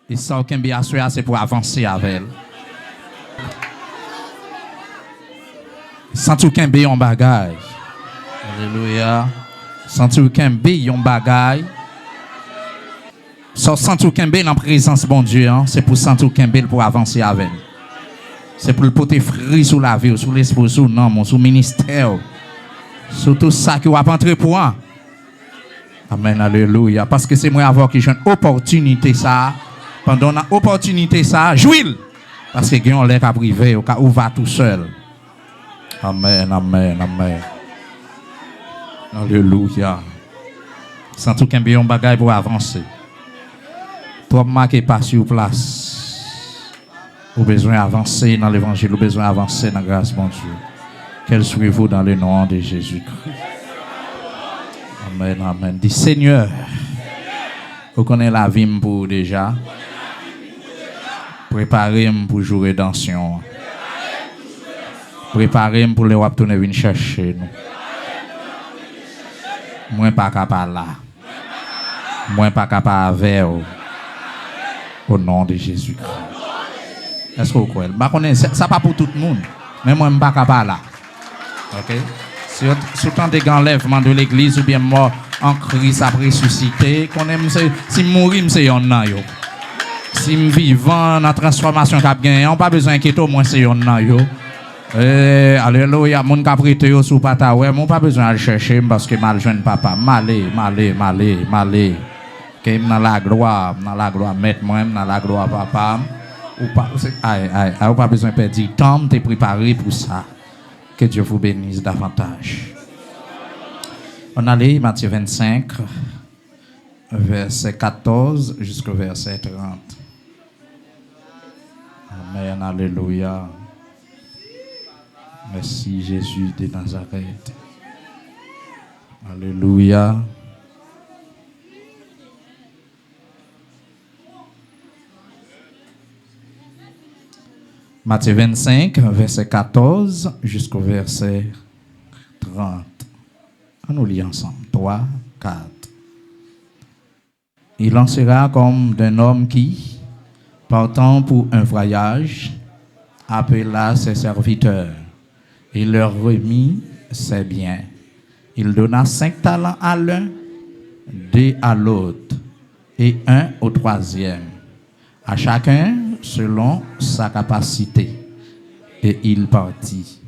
Et ça, aucun bien c'est pour avancer avec elle. Sans aucun bien en bagage. Alléluia. Sans aucun bien en bagage. Sans aucun bien en présence, bon Dieu, hein? C'est pour sans aucun bien pour avancer avec elle. C'est pour le porter fruit sur la vie, sur l'esprit, sur le nom, sur le ministère. Sur tout ça qui va entrer pour moi. Amen, alléluia. Parce que c'est moi avoir qui j'ai une opportunité ça. Pendant l'opportunité ça, jouil. Parce que on l'air à privé, ou va tout seul. Amen, amen, amen. Alléluia. Sans tout qu'un bien bagaille pour avancer. Toi, marquez pas sur place. Vous avez besoin d'avancer dans l'évangile, vous avez besoin d'avancer dans la grâce, mon Dieu. Qu'elle soit vous dans le nom de Jésus-Christ. Amen, amen. Dis Seigneur, vous connaissez la vie pour déjà. Préparez-moi pour jouer rédemption. Préparez-moi pour les retourner venir chercher nous. Moi pas capable là. Moi pas capable avec vous. Au nom de Jésus-Christ. Est-ce que vous croyez? Ça pas pour tout le monde. Mais moi, je ne suis pas capable là. Ok? Sur tant de enlèvements de l'église ou bien mort en Christ a ressuscité, si je mourir, c'est un nan yo. Si je vivant dans la transformation qu'a gagné, on pas besoin d'inquiéter au moins c'est un nan yo. Alléluia, mon qui a prêté au sous pata ouais, mon pas besoin de chercher parce que mal jeune papa, malé. Que dans la gloire, mettre moi dans la gloire papa. Ou pas, ou pas besoin de perdre du temps, tu es préparé pour ça. Que Dieu vous bénisse davantage. On allait Matthieu 25, verset 14 jusqu'au verset 30. Amen, alléluia. Merci Jésus de Nazareth. Alléluia. Matthieu 25, verset 14 jusqu'au verset 30. On nous lit ensemble. 3, 4. Il en sera comme d'un homme qui, partant pour un voyage, appela ses serviteurs. Il leur remit ses biens. Il donna 5 talents à l'un, 2 à l'autre, et 1 au troisième. À chacun selon sa capacité. Et il partit.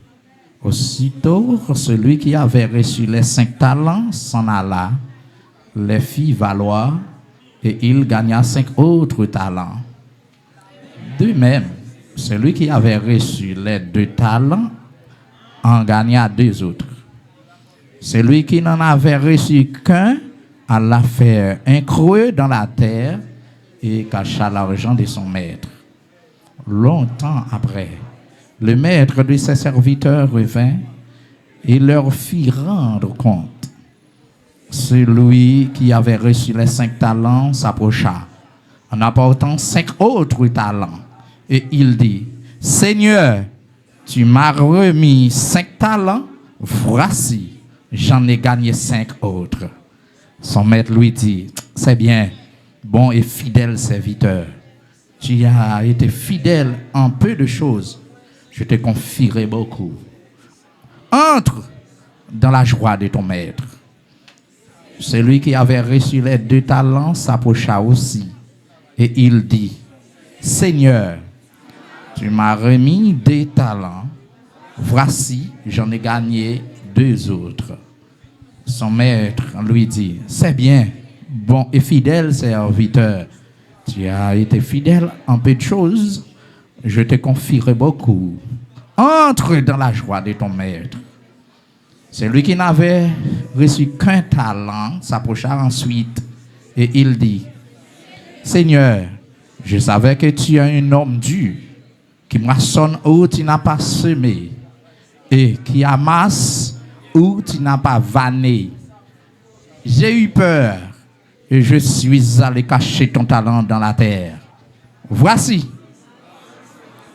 Aussitôt, celui qui avait reçu les 5 talents s'en alla, les fit valoir, et il gagna 5 autres talents. De même, celui qui avait reçu les 2 talents en gagna 2 autres. Celui qui n'en avait reçu qu'un alla faire un creux dans la terre et cacha l'argent de son maître. Longtemps après, le maître de ses serviteurs revint et leur fit rendre compte. Celui qui avait reçu les 5 talents s'approcha en apportant 5 autres talents. Et il dit, « Seigneur, tu m'as remis 5 talents, voici, j'en ai gagné 5 autres. » Son maître lui dit, « C'est bien, bon et fidèle serviteur. Tu as été fidèle en peu de choses. Je te confierai beaucoup. Entre dans la joie de ton maître. » Celui qui avait reçu les 2 talents s'approcha aussi. Et il dit, « Seigneur, tu m'as remis 2 talents. Voici, j'en ai gagné 2 autres. » Son maître lui dit, « C'est bien, bon et fidèle serviteur. Tu as été fidèle en peu de choses. Je te confierai beaucoup. Entre dans la joie de ton maître. » Celui qui n'avait reçu qu'un talent s'approcha ensuite et il dit, « Seigneur, je savais que tu es un homme dur, qui moissonne où tu n'as pas semé et qui amasse où tu n'as pas vanné. J'ai eu peur et je suis allé cacher ton talent dans la terre. Voici,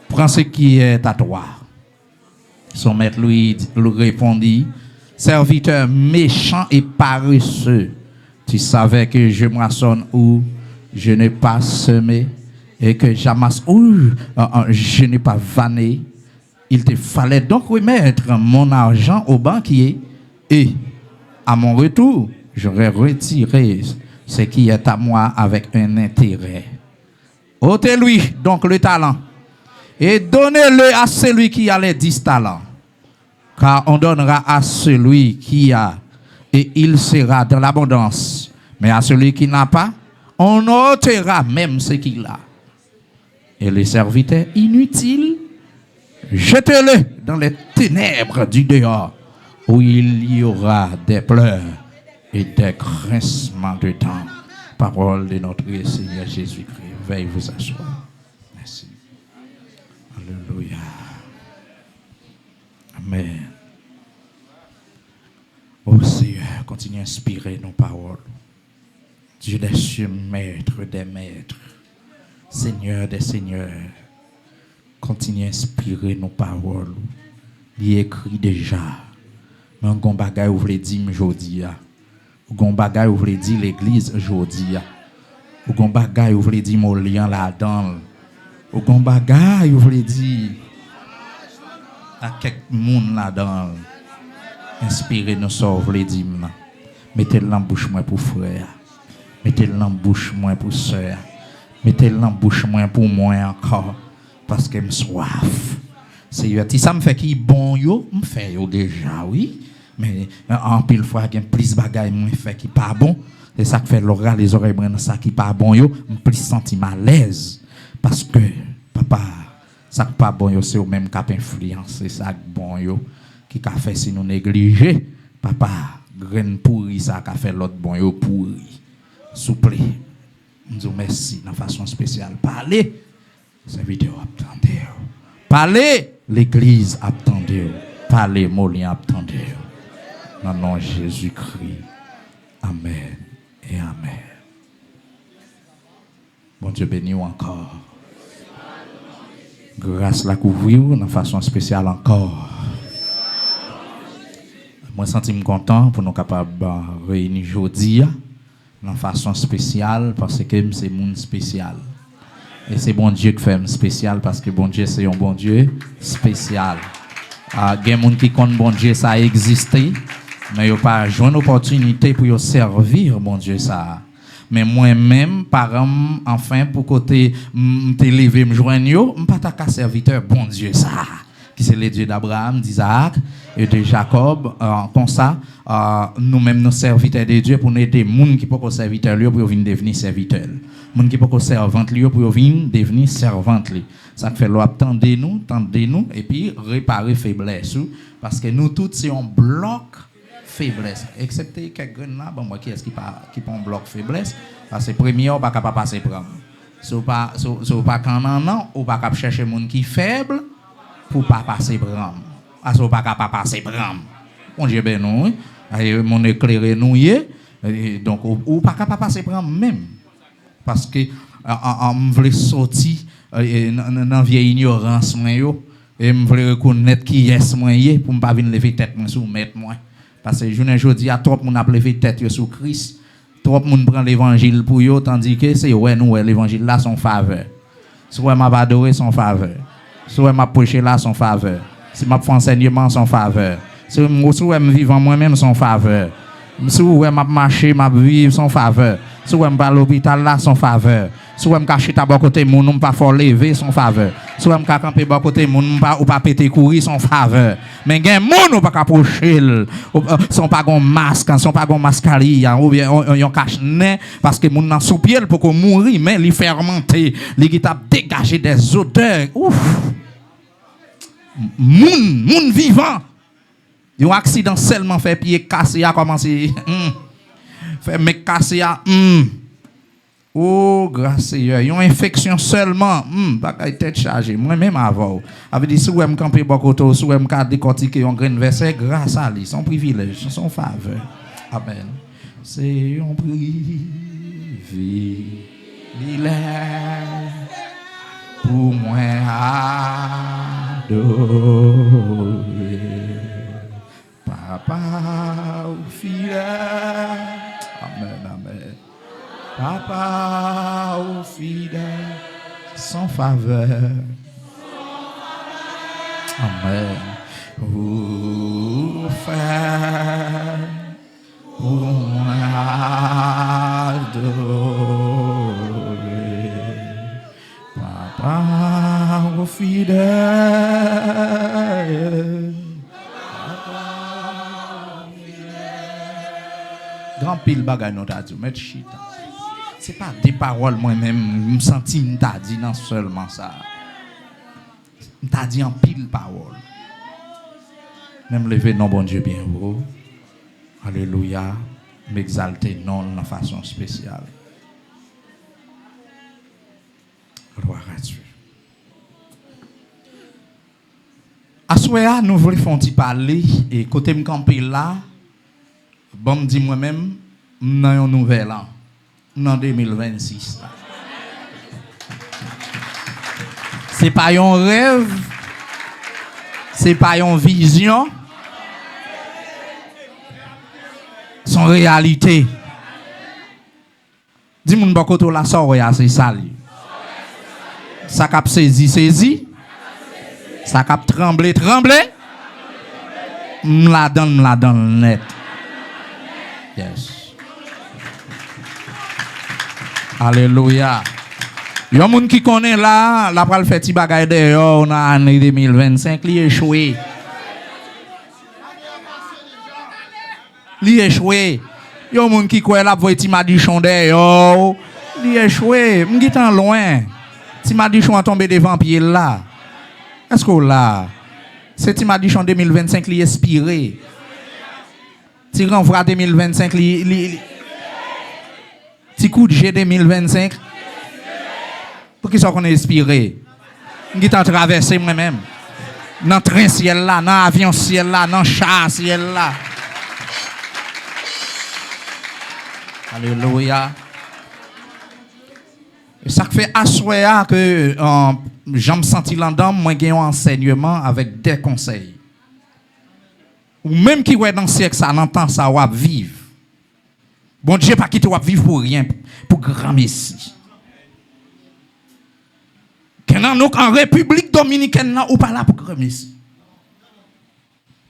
prends ce qui est à toi. » Son maître lui répondit, « Serviteur méchant et paresseux, tu savais que je moissonne où je n'ai pas semé et que j'amasse, je n'ai pas vanné. Il te fallait donc remettre mon argent au banquier et à mon retour, j'aurais retiré ce qui est à moi avec un intérêt. Ôtez-lui donc le talent et donnez-le à celui qui a les 10 talents. Car on donnera à celui qui a et il sera dans l'abondance. Mais à celui qui n'a pas, on ôtera même ce qu'il a. Et les serviteurs inutiles, jetez-le dans les ténèbres du dehors, où il y aura des pleurs et des grincements de dents. Parole de notre Seigneur Jésus-Christ. Veuillez vous asseoir. Merci. Alléluia. Amen. Oh Seigneur, continue à inspirer nos paroles. Dieu des cieux, maître des maîtres, Seigneur des seigneurs, continue à inspirer nos paroles. Il est écrit déjà. Mais on gon bagay ou vle di m'jodi a. Ou gon bagay ou vle di l'église jodi a. Ou gon bagay ou vle di Molian là-dedans. Ou gon bagay ou vle di à quelques moun là-dedans. Inspirez nous ça vle di m'nan. Mettez-le dans bouche moi pour frère. Mettez-le dans bouche moi pour sœur. Mettez-le dans bouche moi pour moi encore parce que me soif. Seigneur, si ça me fait qui bon yo, me fait yo déjà oui. Mais en pile fois il y a plus bagaille me fait qui pas bon. C'est ça qui fait l'oral les oreilles prennent ça qui pas bon yo, me plus senti mal à l'aise parce que papa ça qui pas bon yo c'est au même cap influencer ça bon yo qui a fait si nous négliger papa graine pourri ça qui fait l'autre bon yo pourri. S'il vous plaît, nous vous merci de façon spéciale. Parlez, serviteur attendez. Parlez, l'église attendez. Parlez, Molien attendez. Dans le nom de Jésus-Christ. Amen et amen. Bon Dieu béni encore. Grâce la couvrir de façon spéciale encore. Moi, je me sens content pour nous capables de réunir aujourd'hui. De façon spéciale parce que c'est monde spécial. Et c'est bon Dieu qui fait spécial parce que bon Dieu c'est un bon Dieu spécial. Il y a des gens qui connaissent bon Dieu ça a existé mais ils n'ont pas joué une opportunité pour servir bon Dieu ça. Mais moi-même par enfin pour côté me lever me joindre yo, me pas ta serviteur bon Dieu ça. Qui c'est le Dieu d'Abraham, d'Isaac et de Jacob, comme ça, nous-mêmes nous serviteurs de Dieu pour nous aider les gens qui ne sont pas serviteurs pour venir devenir serviteurs. Les gens qui ne sont pas servantes pour venir devenir servantes. Ça fait attendez-nous, et puis réparer faiblesse. Parce que nous tous, c'est un bloc faiblesse. Excepté quelqu'un là, bon, moi, qui est-ce qui pas un bloc faiblesse? Parce que premier, on ne peut pas passer prendre. Si on ne pas quand on pas chercher les gens qui sont faibles. Pour pas passer bram. À ce pas passer bram. Bon Dieu ben nous, mon éclairé nous donc ou pas passer bram même parce que on veut sortir dans vieille ignorance moi yo et me veut reconnaître qui est moi pour pas venir lever tête moi sous mettre moi parce que jodi a trop moun a lever tête sur Christ, trop moun prend l'évangile pour yo tandis que c'est ouais nous l'évangile là son faveur. Soit m'a adorer son faveur. Si je m'approche là, son faveur. Si je fais enseignement, son faveur. Si je vivre moi-même, son faveur. Si je marche, je vivre, son faveur. Si je vais à l'hôpital là, son faveur. Si je cache à côté mon nom pas fort lever, son faveur. Si je camper à côté mon nom pas ou pas péter courir, son faveur. Mais il y a des gens qui pas approcher, sont pas gon masque, sont pas gon mascarie ou bien on cache nez parce que mon nan sous pied pour qu'on mourir mais li fermenté, li t'a dégagé des odeurs. Ouf. Moun vivant. Un accident seulement fait pied cassé a commencé. Fait mec cassé a oh, grâce Seigneur, une infection seulement, pas tête chargée, moi-même avant. Avait dit si vous me camper bokoto, si vous me décortiquer un grain verset grâce à lui, son privilège, son faveur. Amen. C'est un privilège pour moi adorer. Papa ou fidèle. Amen, amen. Papa ou fidèle, sans faveur. Amen. Pour faire, pour adorer, Papa au fidèle. Grand pile bagay non t'a dit, mais chita. C'est pas des paroles moi-même, me senti m'ta dit non seulement ça. M'ta dit en pile parole. Même lever non bon Dieu bien haut. Alléluia. M'exalter non de façon spéciale. Gloire à Dieu. À soir, nous voulons parler et côté me camper là. Bon, me dit moi-même, nous avons une nouvelle an, en 2026. Ce n'est pas un rêve, ce n'est pas une vision, c'est une réalité. Dis-moi, beaucoup la soirée, c'est ça. Ça cap saisi. Ça cap tremblé. La donne net. Yes. Alléluia. Il y a des gens qui connaissent là, la pral fait ti bagay dehors dans l'année 2025, li échoué. Il y a des gens qui croient là voit ti madichon dehors, li échoué, m'gitan loin. Ti madichon a tombé devant pied là. Est-ce que là c'est ti madichon 2025 li expiré. Ti renvoi 2025 ti coup de G 2025 pour qui ça qu'on est inspiré qui t'a traversé moi-même dans train ciel là dans avion ciel là dans char ciel là. Alléluia. Et ça fait assoya que j'aime senti là-dedans moi j'ai un enseignement avec des conseils. Ou même qui est dans le siècle, ça entend ça, ou vivre. Bon Dieu, pas quitter ou vivre pour rien, pour grand Messie. En République Dominicaine, ou pas là pour grand Messie.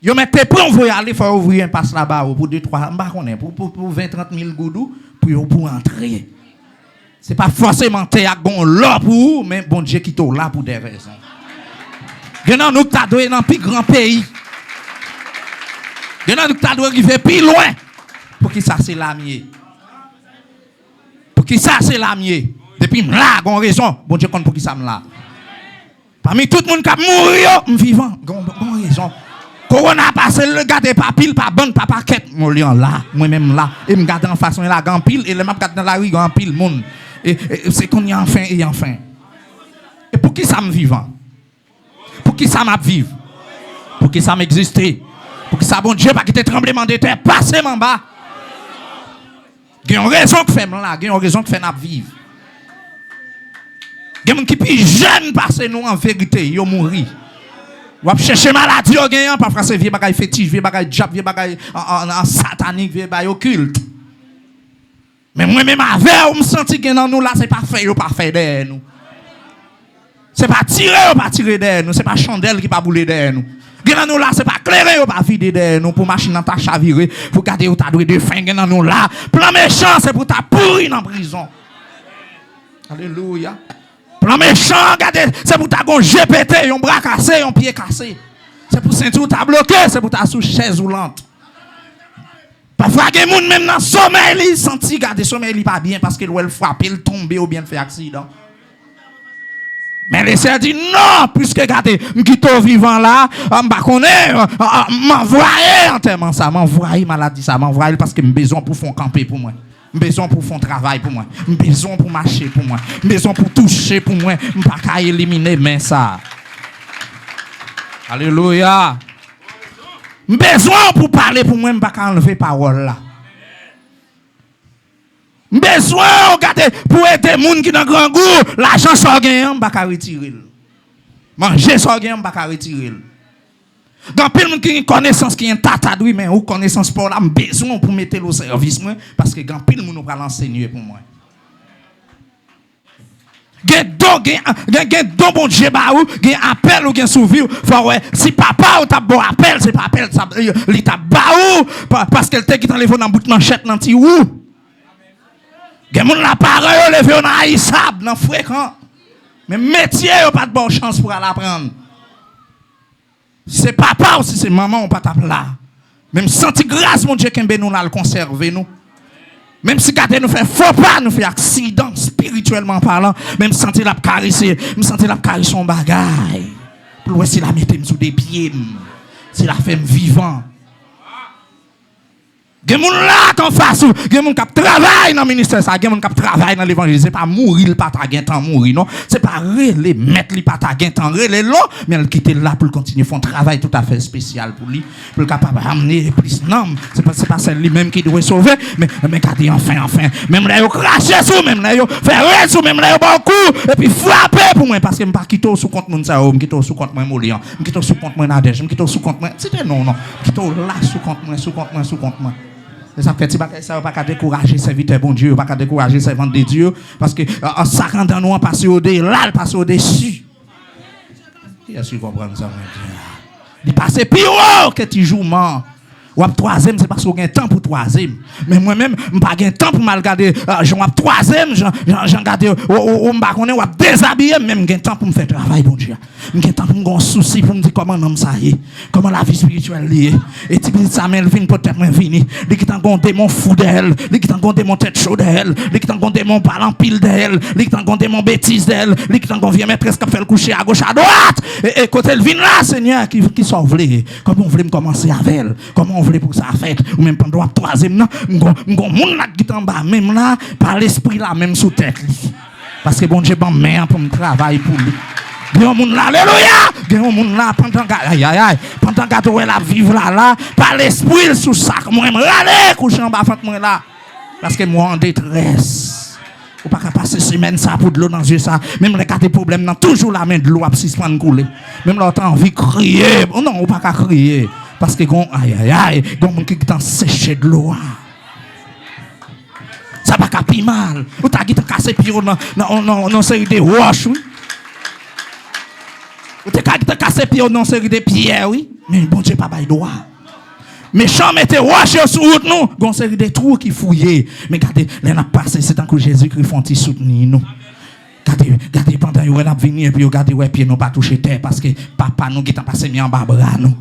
Yo mettez pour on veut aller, il faut ouvrir un passe là-bas, pour 2-3, pour 20-30 000 goudous, pour entrer. Ce n'est pas forcément bon là pour vous, mais bon Dieu qui est là pour des raisons. Nous nous t'as donné dans le plus grand pays. Il y a des gens qui vont plus loin. Pour qui ça c'est la mienne. Pour qui ça c'est la mienne. Depuis là, j'ai raison. Bon Dieu compte pour qui ça me là. Parmi tout le monde qui a mouru, je suis vivant. J'ai raison. Corona passé, le gars de pas pile, pas bonne, pas paquet. Mon lion là, moi-même là. Et je garde en façon là, grand pile. Et le map dans la rue, grand pile monde. Et c'est qu'on y a enfin et enfin. Et pour qui ça me vivant? Pour qui ça m'a vivre? Pour qui ça m'exister? Pour que ça, bon Dieu, pas quitter tremblement de terre, passer en bas. Il y a une raison que fait là, il y a une raison que fait nous vivre. Il y a des gens qui plus jeunes passer nous en vérité, ils mourir. Ou chercher maladie, parfois c'est vieux bagaille fétiche, vieux bagaille diable, vieux bagaille en satanique, vieux bagaille occulte. Mais moi-même avec, on me sentit que dans nous là, c'est pas fait derrière nous. C'est pas tirer derrière nous, c'est pas chandelle qui pas bouler derrière nous. Genan nous là, c'est pas clair, pas vider de nous pour machine dans ta chaviré, pour garder ou ta doué de fin, genan nous là. Plan méchant, c'est pour ta pourri dans prison. Alléluia. Plan méchant, regardez, c'est pour ta gon GPT, un bras cassé, un pied cassé. C'est pour ceinture ta bloqué, c'est pour ta sous chaise roulante. Parfois, il y a des gens même dans le sommeil, ils sentent, garder sommeil, il pas bien parce qu'il doit le frapper, il tomber ou bien faire accident. Mais les sœurs disent non, puisque regardez, je suis vivant là, m'envoyer entièrement ça, m'envoyer maladie ça, m'envoyer parce que j'ai besoin pour faire camper pour moi. J'ai besoin pour faire travail pour moi. J'ai besoin pour marcher pour moi. J'ai besoin pour toucher pour moi. Je ne peux pas éliminer mais ça. Alléluia. J'ai besoin pour parler pour moi, je ne peux pas enlever parole là. Besoin, regardez, pour aider les gens qui ont un grand goût, l'argent soit gagné, on ne peut pas retirer. Manger soit gagné, on ne peut pas retirer. Quand il y a des gens qui ont une connaissance qui est un tatadoui, mais ou connaissance pour là, j'ai besoin pour mettre le service, parce que quand il y a des gens qui ont l'enseigner pour moi. Il y a gen don bon Dieu ba ou, gen appel ou gen souvi ou, faut ouais, si papa ou t'a bon appel, c'est pas appel, il t'a ba ou, parce qu'elle te qui t'enlève dans bout de manchette dans ti ou. Gen moun la parole levé on haïssable dans fréquent. Mais métier ou pas de bonne chance pour aller apprendre. Si c'est papa ou si c'est maman, on pas tape là. Même senti grâce, mon Dieu, qu'on nous là le conserver nous. Même si gardez nous fait faux pas, nous fait accident spirituellement parlant, même senti la caresser, même senti la caresser son bagage. Pour voir si la mette sous des pieds, si la fait vivant. Gen moun là qu'en face, gen moun k'ap travail dans le ministère ça, gen moun k'ap travail dans l'évangile, c'est pas mourir le pas ta gen temps mourir non, c'est pas relé mettre li pas ta gen temps relé long, mais elle quitter là pour continuer font travail tout à fait spécial pour lui, pour capable amener plus non, c'est pas celle lui même qui doit sauver, mais garder enfin même là yo cracher sous, même là yo faire sous, même là yo beaucoup et puis frapper pour moi parce que me pas quitter sous compte moun ça, me quitter sous compte moi Molian, me quitter sous compte moi Nadège, me quitter sous compte moi, c'était non quitter là sous compte moi. Et ça fait ça va pas décourager serviteur bon Dieu, pas décourager servant de Dieu parce que en sacrant dans nous passer au dessus, là il passe au dessus. Est-ce que vous comprenez ça? Il passe pire que tu joues man. Ou troisième, c'est parce qu'on a un temps pour troisième. Mais moi-même, je n'ai pas un temps pour me regarder. J'en ai troisième, j'en regarde, ou je déshabiller, même j'ai un temps pour me faire travail, bon Dieu. J'ai un temps pour me faire un souci, pour me dire comment l'homme ça y est, comment la vie spirituelle est. Et tu dis ça, mais elle vient peut-être me venir. Il qui t'a un démon fou d'elle, il qui t'a un démon tête chaude d'elle, il qui t'a un démon parlant pile d'elle, il qui t'a un démon bêtise d'elle, il qui t'a un vieux maîtresse qui fait le coucher à gauche, à droite. Et quand elle vient là, Seigneur, qui sauve les. Comment on voulait me commencer avec elle? Comment on voulait pour ça fait ou même pendant troisième non m'gon moun là qui en bas même là par l'esprit là même sous tête parce que bon Dieu bon main pour me travailler pour lui gen moun là alléluia gen moun là pendant pendant gâteau la vivre là par l'esprit sous sac moi me râler coucher en bas fente moi là parce que moi en détresse ou pas qu'à passer semaine ça pour de l'eau dans les yeux ça même les cas des problèmes non toujours la main de l'eau à suspendre couler même là t'as envie crier non ou pas qu'à crier parce que gon mon qui t'en séché de l'eau. Ça va capi mal. Ou t'as qui t'en cassé pied non série de roches oui. Ou t'as qui t'en cassé pied non série de pierres oui. Mais bon Dieu pas bail droit. Méchant mettez roches sur route nous, gon série de trous qui fouillé. Mais regardez, les n'a passé c'est tant que Jésus-Christ font il soutenir nous. Regardez pendant yo n'a venir et puis regardez ouais pied nous pas toucher terre parce que papa nous qui t'en passé mis en bas bras nous.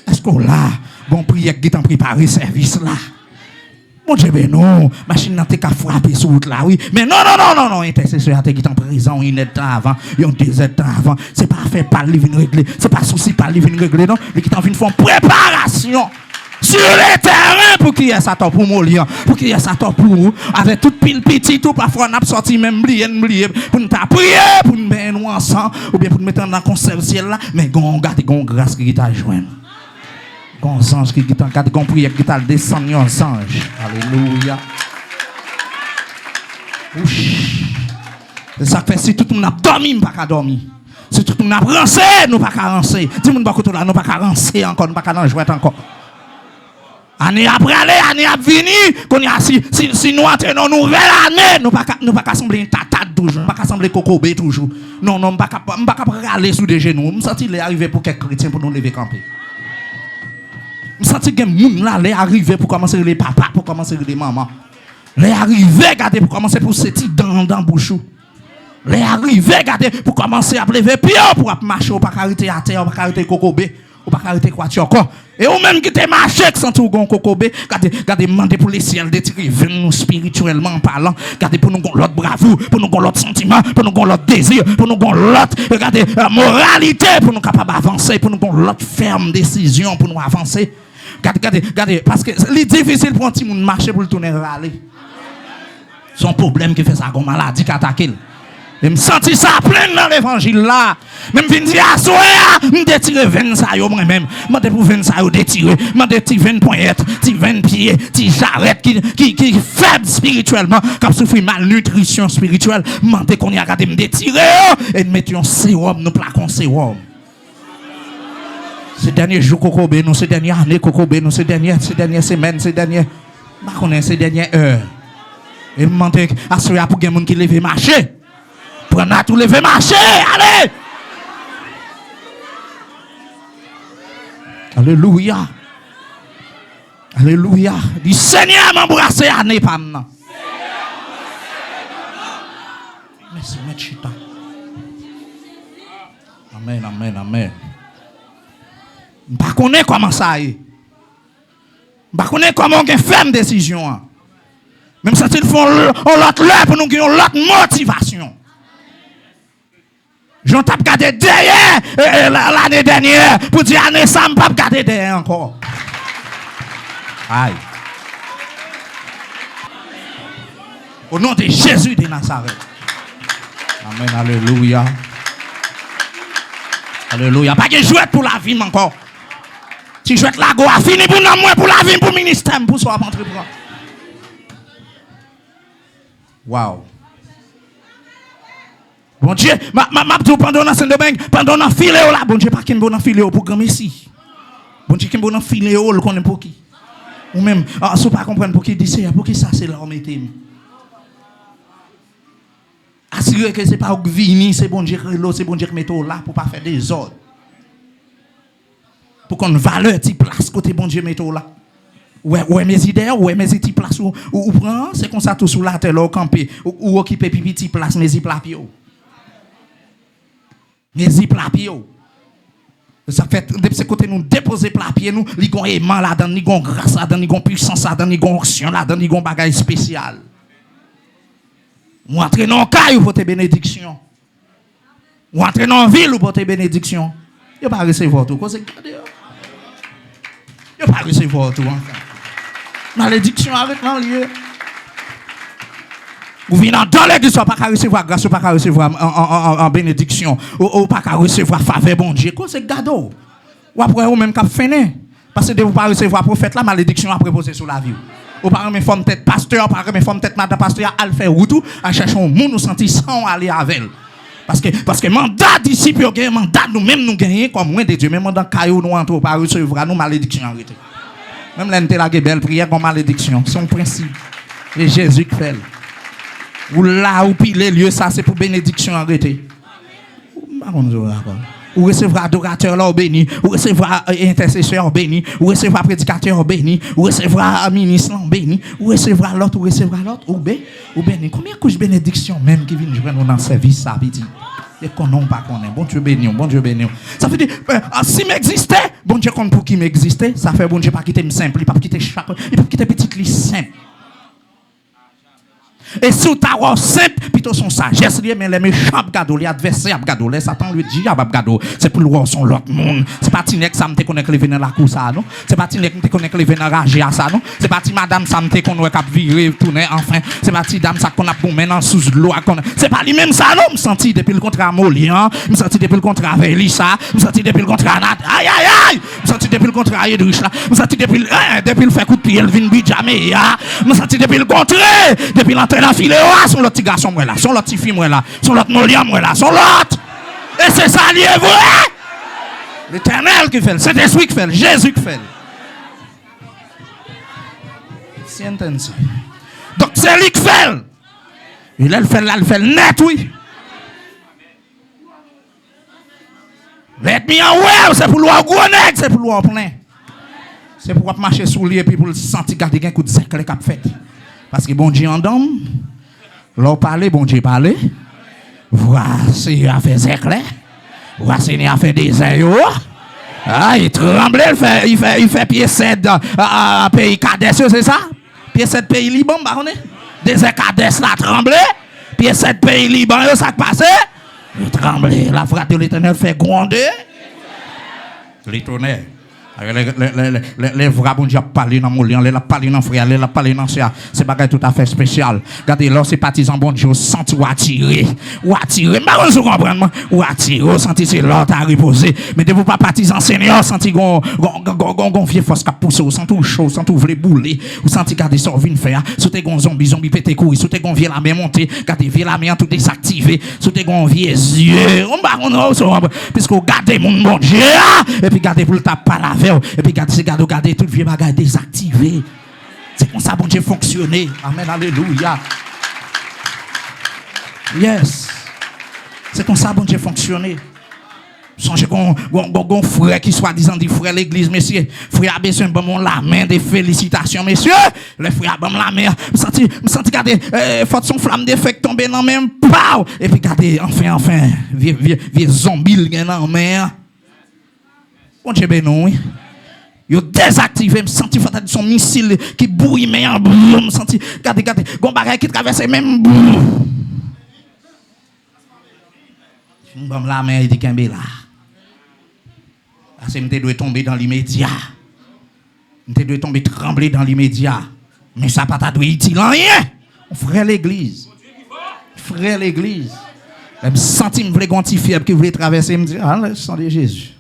Est-ce que là, bon prière qui t'en préparé service là? Mon Dieu, ben non, machine n'a pas frappé sur route là, oui. Mais non, intercesseur qui t'en présent, il est temps avant, il y a 2 heures avant. C'est pas fait par lui venir régler, c'est pas souci par lui venir régler, non. Mais qui t'en vient faire préparation sur le terrain pour qu'il y ait ça pour Molian, pour qu'il y ait ça pour vous. Avec toute pile petit, tout parfois on a sorti même blié, pour nous prier, pour nous mettre ensemble, ou bien pour nous mettre dans le concert ciel là. Mais on garde grâce qui t'a joint. Gon ange qui t'a gardé gon prière qui t'a descendu en ange. Alléluia. Ça fait si tout le monde a dormi, nous pas dormi. Si tout le monde a rancé, nous pas rancé. Si nous pas là, nous pas rancé encore, nous pas jouer encore. Année après année à venir, qu'on y a si nous entrons dans une nouvelle année, nous pas assembler une tatate toujours, pas assembler cocobé toujours. Non, pas râler sous des genoux. Me senti les arriver pour quelques chrétiens pour nous lever camper. Je sens que les gens là, les arrivés pour commencer les papas, pour commencer les mamans. Les arrivés, regardez, pour commencer pour se tirer dans bouchou. Les arrivés, regardez, pour commencer à lever pied, pour marcher, ou pas arrêter à terre, ou pas arrêter cocobé, ou pas arrêter quoi tu encore. Et ou même qui te marché, qui sont tout gon cocobé, regardez, demander pour les ciels de tirer vers nous spirituellement parlant. Regardez pour nous l'autre bravoure, pour nous l'autre sentiment, pour nous l'autre désir, pour nous l'autre, regardez, moralité, pour nous capables d'avancer, pour nous l'autre ferme décision, pour nous avancer. Regardez, parce que c'est difficile pour un petit monde marcher pour le tourner râler. Son problème qui fait ça comme maladie qui attaque. Et me sentis ça plein dans l'évangile là. Même vinn dire à soir, me détirer 20 ça yo moi-même. M'dé pour 20 ça yo détirer, m'dé ti 20 pointettes, ti 20 pieds, ti jarrette qui faible spirituellement, comme souffrir malnutrition spirituelle, m'dé qu'on y a regardé me détirer et mettre un sérum, nous plaquons sérum. Ces derniers jours, Kokobé, nous, ces dernières années, Kokobé, nous, ces dernières semaines, ces dernières heures. Et me demande à ce pour quelqu'un qui lève marcher. prendre tout lever marcher. Allez. Alléluia. Alléluia. Dis Seigneur m'embrasser à ne pas maintenant. Merci, Machita. Amen, amen, amen. Je ne connais pas comment ça est. Je ne connais pas comment on fait une décision. Même si ils font l'autre l'heure pour nous gagner l'autre motivation. J'en tape gardé derrière l'année dernière pour dire année ça ne pas garder derrière encore. Aïe. Au nom de Jésus de Nazareth. Amen, alléluia. Alléluia. Pas de jouet pour la vie encore. Si jouet la go a fini pour nous, pour la vie, pour le ministère, pour soi, pour entreprendre. Wow. Bon Dieu, ma pendant la scène de bain, pendant la filet là, bon Dieu, pas qu'il bon filet pour grand messie. Bon Dieu, qu'il bon filet le connaît pour qui? Ou même, si vous pas comprendre pour qui dit c'est, pour qui ça c'est l'homme était. Assurez que c'est pas au vini, c'est bon Dieu qui met là pour pas faire des ordres. Pour qu'on valeur ti place côté bon Dieu met là. Ouais mes idées, ouais mes ti place ou prend, c'est comme ça tout sous la terre là camper ou occuper petit place mes plapio. Mes plapio. Ça fait depuis ce côté nous déposer plapier nous, li gon aimant là-dedans, ni gon grâce là-dedans, ni gon puissance là-dedans, ni gon onction là-dedans, ni gon bagage spécial. Ou entrer dans caille pour tes bénédictions. Ou entrer dans ville pour tes bénédictions. Yo pas recevoir tout, cause garder. Yo pas recevoir tout enfin. Malédiction avec l'enlieu. Ou venant dans l'église, ou pas recevoir grâce, ou pas recevoir en bénédiction, ou pas recevoir faveur bon Dieu. Quoi c'est gado? Ou après ou même cap fini. Parce que de vous pas recevoir prophète la malédiction après poser sur la vie. Ou pas me forme tête pasteur, pas me forme tête madame pasteur à faire tout, à chercher un monde nous sentir sans aller avec elle. Parce que mandat disciple yo gagne mandat nous même nous gagner comme moins de Dieu même mandat caillou nous entre pas recevoir nous malédiction arrêté. Même l'ente la belle prière comme malédiction, c'est un principe. Et Jésus qui fait. Ou là ou pile les lieux ça c'est pour bénédiction arrêté. Ou recevoir adorateur là béni, ou recevoir intercesseur béni, ou recevoir prédicateur béni, ou recevoir ministre béni, ou recevoir l'autre, ou béni. Combien de bénédiction même qui viennent jouer dans le service ça veut dire. Et qu'on non pas qu'on est. Bon Dieu béni, bon Dieu béni. Ça veut dire si m'existait, bon Dieu compte pour qui m'existait, ça fait bon Dieu pas quitter simple, il pas quitter chaque, il pas quitter petite liste simple. Et si tu as simple, plutôt son sagesse, mais les méchants gado, les adversaires gado, les Satan lui dit gado, c'est pour le voir son l'autre monde. C'est pas Tinek ça me te connaît que les venir la course ça non. C'est pas Tinek me te connaît que les venir rager à ça non. C'est pas madame ça me te connaît cap virer tourner enfin. C'est pas dame ça qu'on a pour maintenant sous l'eau. C'est pas lui même ça non. Me senti depuis le contrat Molian, me senti depuis le contrat avec Lisa, me senti depuis le contrat Nat. Aïe. Me senti depuis le contrat Edrich là. Me senti depuis le fait coup de pied le vin jamais me senti depuis le contrat, depuis l'entrée la file son l'autre petit garçon moi là, son l'autre petit fille moi là, son l'autre Molian moi là, son l'autre. Et c'est ça lié vrai. L'Éternel qui fait, c'est Saint-Esprit qui fait, Jésus qui fait. C'est intense. Donc c'est lui qui fait. Et là, il fait net, oui. Let me away, c'est pour l'ouer gros net, c'est pour l'ouer plein. C'est pour marcher sous lui et puis pour le sentir garder un coup de zècle qu'il a fait. Parce que bon Dieu en donne, l'on parle, bon Dieu parle. Voici, il a fait zècle. Voici, il a fait des aïeux. Ah, il tremble, il fait pied 7 pays Kades, c'est ça? Pied 7 pays Liban, bah on est. Des Kades là tremble. Pied 7 pays Liban, ça passe. Il tremble. La frappe de l'Éternel fait gronder. L'Éternel. Les vrais bon Dieu parlent dans mon lien, les parlent dans frère, les parlent dans sœur. C'est bagage tout à fait spécial. Regardez, là, c'est partisans bon Dieu, senti ou attiré. Ou attiré, mais vous comprenez, ou attiré, senti c'est l'autre à reposer. Mais de vous pas partisans seniors, senti gon vieux force qui pousse, ou senti ou chaud, senti ou vle bouler, ou senti garder son vin faire, sous tes gon zombie pété couille, sous tes gon vieux la main monter, gardez vieux la main tout désactivé, sous tes gon vieux yeux. On va puisque vous gardez mon bon Dieu, et puis gardez pour le tape pas la veille. Et puis regardez tout le vieux bagage désactivé. C'est comme ça bon Dieu fonctionner. Amen, alléluia. Yes. C'est comme ça, bon Dieu, fonctionner. Songez qu'on frère qui soit-disant dit frère l'église, messieurs. Frère a besoin de la main des félicitations, messieurs. Le frère a la main. Me senti, regardez, faut son flamme d'effet tomber dans la main. Pow! Et puis, regardez, enfin, vieux zombie dans la main. Bon Dieu, ben non, oui. Yo désactivé, me senti faut son missile qui bouille, mais me senti, regardez, gon bagay qui traverse même. Bon, la main, il dit qu'un là. Parce que je dois tomber dans l'immédiat. Je dois tomber trembler dans l'immédiat. Mais ça pas ta doit utile en rien. Frère l'église. Frère l'église. Je me sens me voulait gonti fièvre qui voulait traverser me dire ah le sang de Jésus.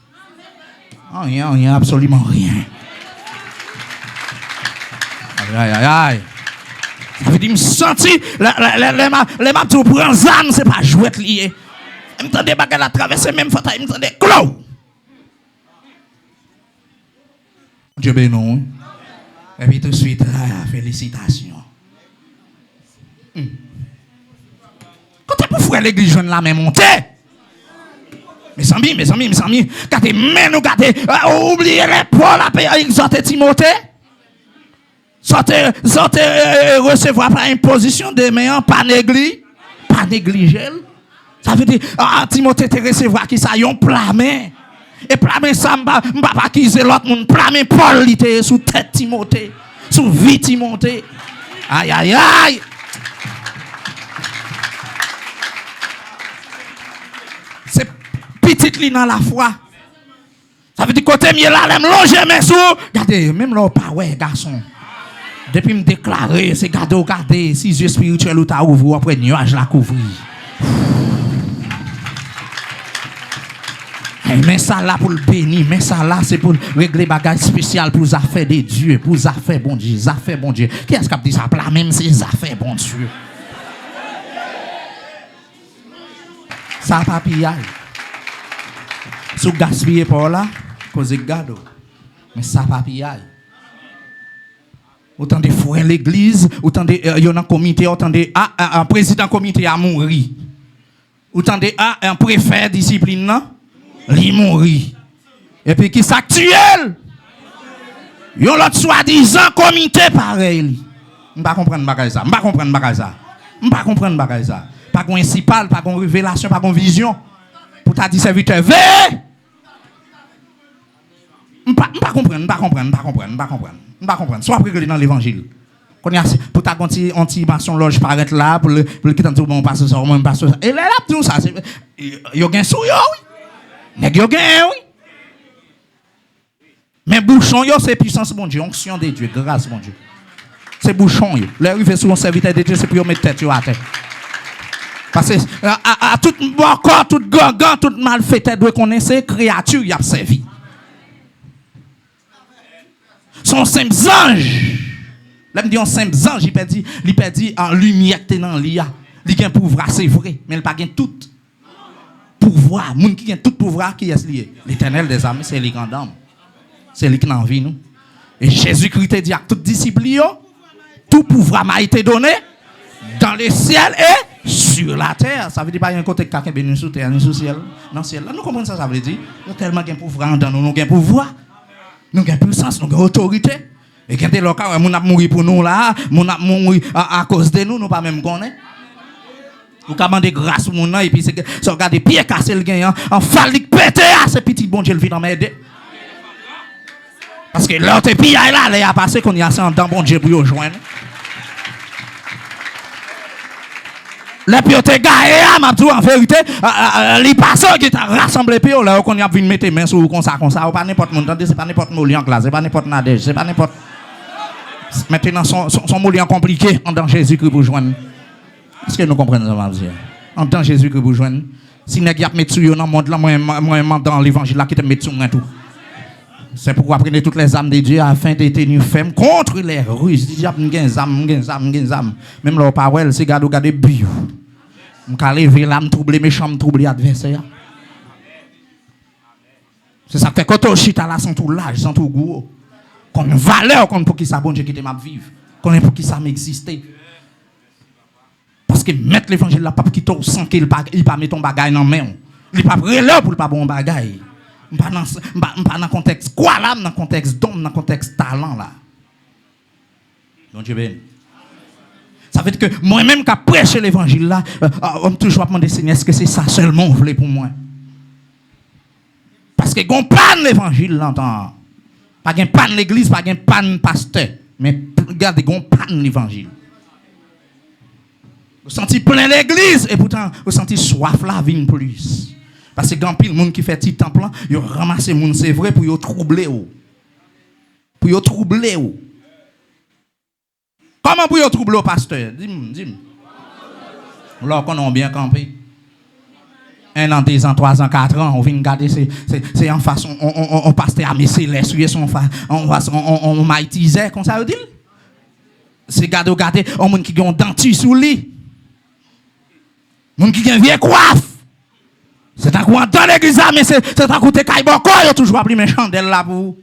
Rien, absolument rien. Aïe. Ça veut dire me sentir les maps pour prendre zam c'est pas jouet lié. Je me tendais bagarre la traverser même faut me tendait clou. Dieu béni. Et puis tout de suite, félicitations. Quand tu pour faire l'église, jeune la main montée. Mes amis, quand tu mets nous garder, oubliez l'épaule à payer, exhorter Timothée. Sortez, recevoir par imposition de main, pas négliger. Ça veut dire, Timothée te recevoir qui ça, yon plamé. Et plamé ça, m'ba pas accuser l'autre monde. Plamé Paul, il était sous tête Timothée. Sous vie Timothée. Aïe. C'est petite li dans la foi. Ça veut dire côté mieux là, l'aime longer mes sous. Regardez, même là, pas ouais, garçon. Depuis me déclarer, c'est garder, si yeux spirituels ou t'as ouvert, après nuage la couvrir. Mais ça là pour le bénir, mais ça là c'est pour régler bagage spécial pour les affaires de Dieu, pour les affaires bon Dieu, les affaires bon Dieu. Qui est-ce qui a dit ça là même c'est les affaires bon Dieu. Ça pas pillage. Sous gaspiller pour là, cause gado. Mais ça pas pillage. Autant de frères l'église, autant de y a un comité, autant de un président comité a mouru. Autant de un préfet discipline non? Li mouri. Et puis qui s'actuel? Yon l'autre soi-disant comité pareil. Je ne comprends pas ça. Pas de principal, pas de révélation, pas de vision. Pour ta dit serviteur, veille. Je ne comprends. Soit préglé dans l'évangile. Pour ta anti-maçon loge paraître là, pour le quitter tout le monde, passe ça, on passe ça. Et là, tout ça, il y a un sou, oui. Nèg yo gen oui. Mais bouchon yo c'est puissance bon Dieu, onction de Dieu, grâce bon Dieu. C'est bouchon yo. Le arrivé sur un serviteur de Dieu c'est pour mettre tête yo à terre. Parce que à tout corps, tout gangan, tout malfaiteur doit connaître créature y a servi. Son simple ange. Là me dit on simple ange, il perdit en lumière dans l'IA. Il gagne pouvoir c'est vrai, mais il pas gagne tout. Pouvoir, moun qui a tout pouvoir qui est lié. L'Éternel des armées, c'est lui qui en donne. C'est lui qui en vit nous. Et Jésus-Christ dit à toute discipline, tout pouvoir m'a été donné dans le ciel et sur la terre. Ça veut dire pas un côté quelqu'un béni sous terre ni sous ciel. Dans le ciel. Là nous comprenons ça veut dire. Nous tellement de pouvoir dans nous, nous avons pouvoir. Nous avons puissance, nous avons autorité. Et quand les locaux, moun a mouru pour nous là, moun a mouru à cause de nous, nous pas même connaître. Vous commandez grâce au monde et puis c'est regarder pieds cassés le gagnant en phallique pété à ce petit bon Dieu le vit dans m'aider. Parce que l'autre pied là il a passé qu'on y a assez en temps bon Dieu pour rejoindre. Les pieds te gaé m'a tout en vérité les passeurs qui t'a rassemblé pieds là qu'on y a vu mettre main sur comme ça pas n'importe monde c'est pas n'importe molian là c'est pas n'importe Nadège c'est pas n'importe maintenant son molian compliqué en dans Jésus-Christ pour joindre. Est-ce que nous comprenons ça, ma dire? En tant que Jésus que vous joignez, si vous avez mis sur dans le monde, moi, dans l'évangile, là, qui te met sur tout. C'est pourquoi prenez toutes les âmes de Dieu afin de tenir ferme contre les ruses. Si diable, j'ai des âmes. Même leur parole, c'est garder bio. Je vais lever l'âme, troubler méchant, troubler adversaire. C'est ça que quand on chita là, sans tout l'âge, sans tout goût. Qu'on a une valeur pour qui ça, bon Dieu, qui te m'a vivre. Qu'on est pour qui ça m'existe. Parce que mettre l'évangile là, pas quitter sans qu'il pas mettre ton bagage dans main. Il pas relève pour pas bon bagage. Pas dans contexte quoi là, dans contexte d'homme, dans contexte talent là. Donc Dieu béni. Ça veut dire que moi-même qui prêcher l'évangile là, on me toujours demander Seigneur, est-ce que c'est ça seulement vous voulez pour moi? Parce que gon panne l'évangile là, pas gain panne l'église, pas gain panne pasteur, mais regardez gon panne l'évangile. Vous sentez plein l'église et pourtant vous sentez soif la vie plus. Parce que grand pile monde qui fait petit temple là, yo ramasser monde c'est vrai pour yo troubler ou. Pour yo troubler ou. Comment pour yo troubler au pasteur? Dis-moi. Là qu'on a bien campé. 1 an, 2 ans, 3 ans, 4 ans, on vient garder c'est en façon on pasteur à messer les son on maïtisait comme ça veut dire. C'est garder on monde qui ont denti sous lit. Monde qui ont vieille coiffe. C'est un coup dans l'église mais c'est un coup te caille boko, yo toujours appelé mes chandelles là pour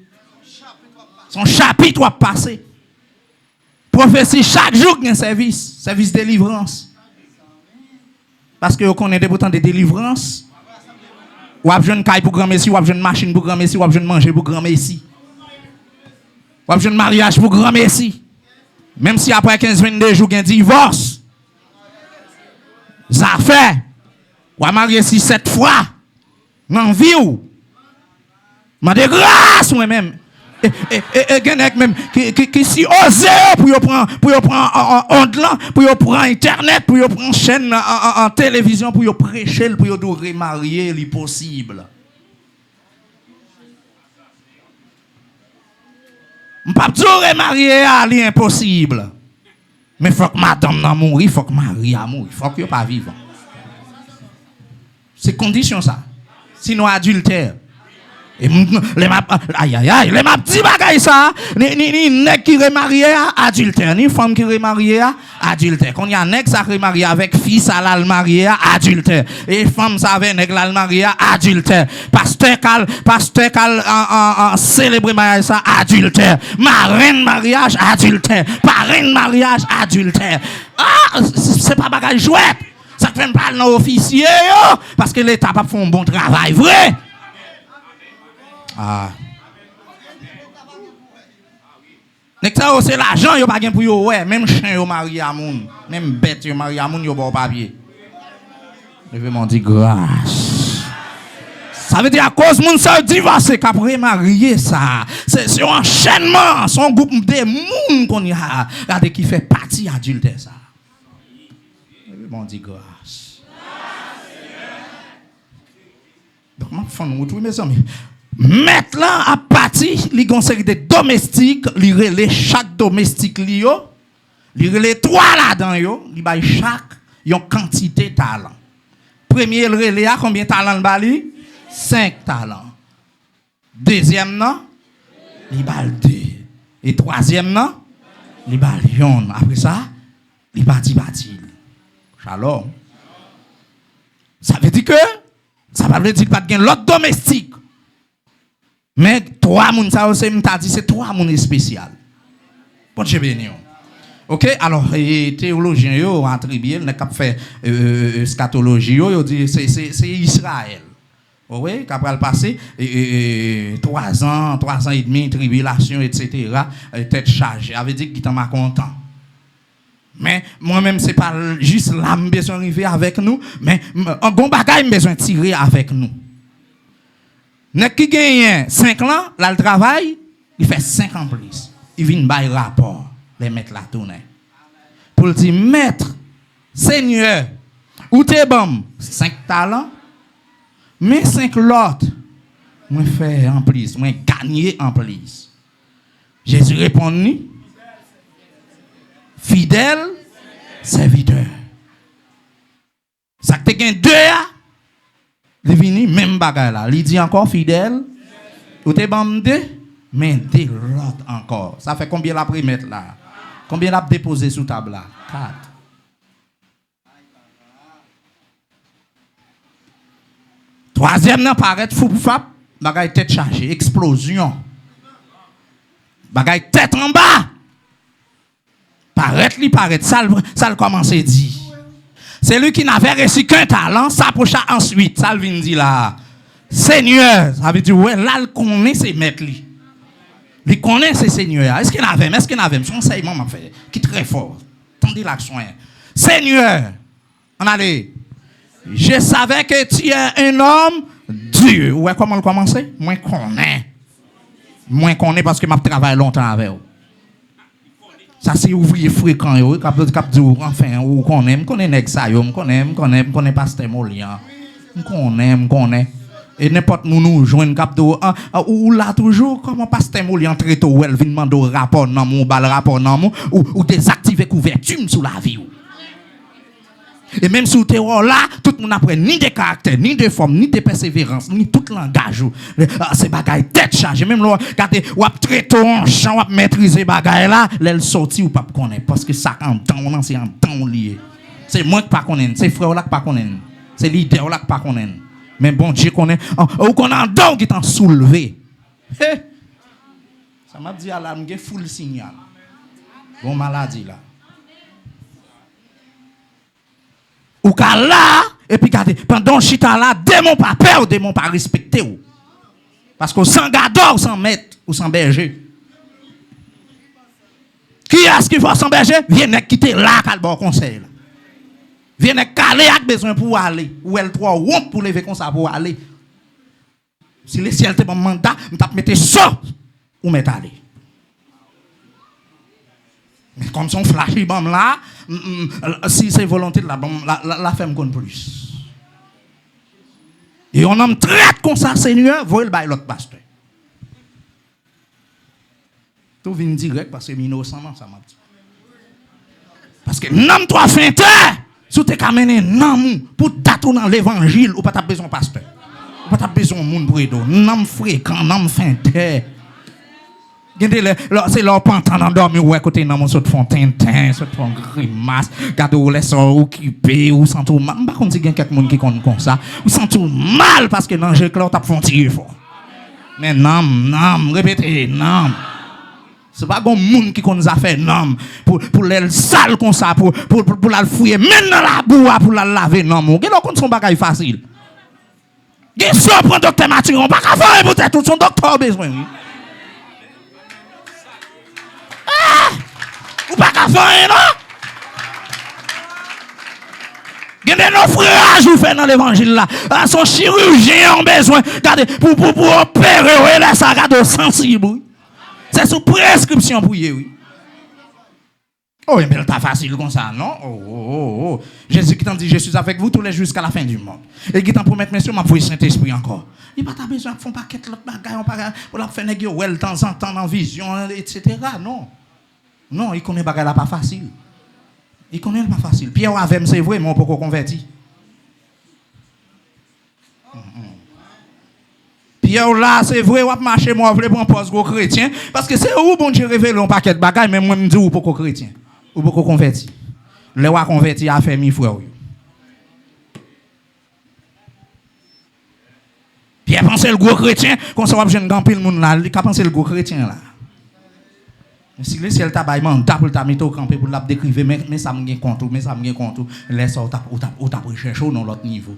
son chapitre va passer. Prophétie chaque jour un service de délivrance. Parce que vous connaissez pourtant des délivrances. Ou avez une caille pour grand messie, ou avez une machine pour grand messie, ou avez une manger pour grand messie. Ou avez un mariage pour grand messie. Même si après 15-22 jours, il y a un divorce. Ça fait. Ou avez marié 6-7 fois. Dans la vie ou. Mais de grâce moi-même. Et genek même qui si osé pour prendre onde là pour prendre internet pour prendre chaîne en télévision pour prêcher pour remarier l'impossible. M'pas dire remarier à l'impossible. Mais faut que madame n'a mourir, faut que mari a mourir, faut que pas vivre. C'est condition ça. Sinon adultère. Et les m'a dit bagay ça ni nèg qui remarié à adultère ni femme qui remarié à adultère quand y a nèg ça remarié avec fils à la marié à adultère et femme ça avec nèg la marié à adultère pasteur cal en célébrer mariage ça adultère marraine mariage adultère parrain mariage adultère c'est pas bagay jouet ça fait pas dans officier parce que l'état pas fait un bon travail vrai. Ah. C'est l'argent yo pas gain pour yo ouais même chien yo marié à moun même bête yo marié à moun yo bon papier. Je vais m'en dire grâce. Ça veut dire à cause moun ça divorcé qu'après marié ça. C'est un enchaînement, son groupe de moun qu'on y a regardez qui fait partie adultère ça. Je vais m'en dire grâce. Donc ma femme retrouver mes amis. Maintenant, à partir, il y a une série de domestiques, il y a chaque domestique, il y a 3 là-dedans, il y a chaque une quantité de talent. Premier, il y a combien de talents? 5 talents. Deuxième, il y a 2. Et troisième, il y a 1. Après ça, il y a 10 bâtis. Shalom. Ça veut dire que, ça veut dire pas de l'autre domestique. Mais 3 moun ça aussi m'ta dit c'est 3 moun spécial. Bon Dieu béni. OK, alors théologien yo attribué n'a cap fait scatologie yo dit c'est Israël. Oui, qu'après le passé 3 ans et demi tribulation etc. tête chargée, avait dit qu'il t'en content. Mais moi-même c'est pas juste là besoin arriver avec nous, mais un bon bagage besoin tirer avec nous. Nèg qui gagne 5 ans, là le travail, il fait 5 ans plus. Il vient bailler rapport, les mettre la tournée. Pour dire maître, Seigneur, ou t'es bon 5 talents, mais 5 l'autre, moi faire en plus, moi gagner en plus. Jésus répond fidèle serviteur. Ça que tu gagnes 2 il vini même bagaille là. Il dit encore fidèle. Ou t'es bon 2, mais 2 l'autre encore. Ça fait combien la mettre là? Combien la déposer sous table là? 4. Troisième nan paraît fou fap, bagaille tête chargée, explosion. Bagaille tête en bas. Paraît ça le commence à dire. C'est lui qui n'avait reçu qu'un talent, s'approcha ensuite. Ça vient dire là. Seigneur, ça veut dire, ouais, là, il connaît ses maîtres. Il connaît ses seigneurs. Est-ce qu'il avait? Est-ce qu'il avait? Son enseignement m'a fait, qui est très fort. Tendez l'action. Seigneur, on allait. Je savais que tu es un homme dur. Ouais, comment le commencer? Moi, connais. Moi, connais parce que je travaille longtemps avec vous. Ça, c'est ouvrier fréquent. Enfin, on connaît nèg ça, on connaît pasteur Molian. On connaît. Et n'importe où nous joignent ou là toujours comment pasteur Molian très tôt elle vient demander rapport dans mon bal rapport dans mon ou désactiver couverture sous la vie. Et même si vous êtes là, tout le monde n'apprend ni de caractère, ni de forme, ni de persévérance, ni tout langage. C'est bagaille tête chargée. Même là, regardez, ou très tôt en chant, ou maîtriser bagaille là, l'elle sorti ou pas connaître. Parce que ça, en temps, c'est en temps lié. C'est moi qui pas connaître, c'est frère là qui pas connaître. C'est leader là qui pas connaître. Mais bon Dieu connaît, ou qu'on a un don qui t'en soulevé. Ça m'a dit à la m'ge full signal. Bon maladie là. Ou qu'à là, et puis pendant chita là, démon pas peur, démon pas respecté ou. Parce qu'on sans gardeur, ou sans maître, ou sans berger. Qui est-ce qui faut sans berger? Viens quitter là, qu'à le bon conseil. Viens caler avec besoin pour aller. Ou elle trois honte pour lever comme ça pour aller. Si le ciel te bon mandat, on t'a mettre ça ou mettre aller. Mais comme son flashy bam là, si c'est volonté de la femme compte plus. Et on homme traite comme ça, Seigneur, voyez le bail l'autre pasteur. Tout vient direct parce que innocemment ça m'a dit. Parce que n'homme toi feinté, si tu as mené n'homme pour dater dans l'évangile, ou pas t'as besoin pasteur. Ou pas t'as besoin monde pour aider. N'homme fréquent, n'homme feinté. C'est leur pantan dans dormir ou à côté dans mon saut fontaine, saut font grimace, garde ou laisse occupé ou sent tout mal. Par contre, il y a quelqu'un qui compte comme ça, ou sent tout mal parce que dans le jeu là t'as font tirer fort. Mais non, répétez, non. C'est pas comme monde qui nous a fait non pour les sale comme ça pour la fouiller même dans la boue pour la laver non. Qui donc son bagage facile. Qui soit prend docteur Mathieu, on pas qu'à faire peut-être tout son docteur besoin. Ou pas qu'à faire, non? Il y a des naufrages ou fait dans l'évangile là. Son chirurgien a besoin pour opérer là, ça garde sensible. C'est sous prescription pour y, oui. Oh, mais c'est facile comme ça, non? Oh. Jésus qui t'a dit, je suis avec vous tous les jours jusqu'à la fin du monde. Et qui t'a promet, monsieur, m'a envoyé Saint-Esprit encore. Il n'y a pas besoin de faire un paquet de bagages pour la faire négocier de temps en temps en vision, etc. Non, il connaît bagay là pas facile. Il connaît pas facile. Pierre avait c'est vrai, mais on peut convertir. Pierre là, c'est vrai, on va marcher moi voulez prendre poste gros chrétien parce que c'est où bon Dieu révèle un paquet de bagages mais moi me dis ou pas chrétien. Ou pas convertir. Le wa convertir a fait mi frère. Pierre pense le gros chrétien, qu'on ça va jeune grand pile monde là, il a pensé le gros chrétien là. Si le ciel t'a baillé mandat pour t'a mettre au camper pour la décrire mais ça me gagne compte laisse ça ou t'a rechercher dans l'autre niveau.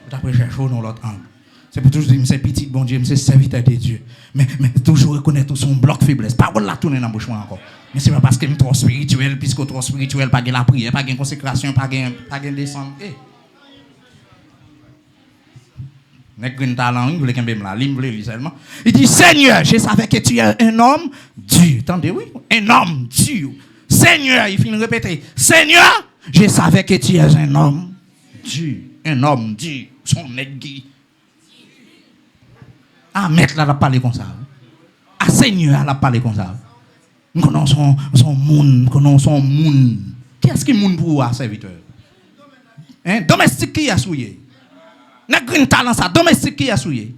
Ou t'a rechercher dans l'autre angle. C'est pour toujours dire c'est petit bon Dieu, c'est serviteur de Dieu. Mais toujours reconnaître son bloc faiblesse. Pas la tourner dans bouche encore. Mais c'est pas parce que je suis trop spirituel puisque trop spirituel pas la prière, pas de consécration, pas de descente. Il dit Seigneur, je savais que tu es un homme dur. Attendez, oui, un homme dur. Seigneur, il finit de répéter Seigneur, je savais que tu es un homme dur. Un homme dur. Son aiguille. Ah, maître là, il a parlé comme ça. Ah, Seigneur, il a parlé comme ça. Nous connaissons son monde. Qui est-ce qui est monde pour un serviteur? Domestique qui a souillé? N'a green talent ça, domestique qui a souillé.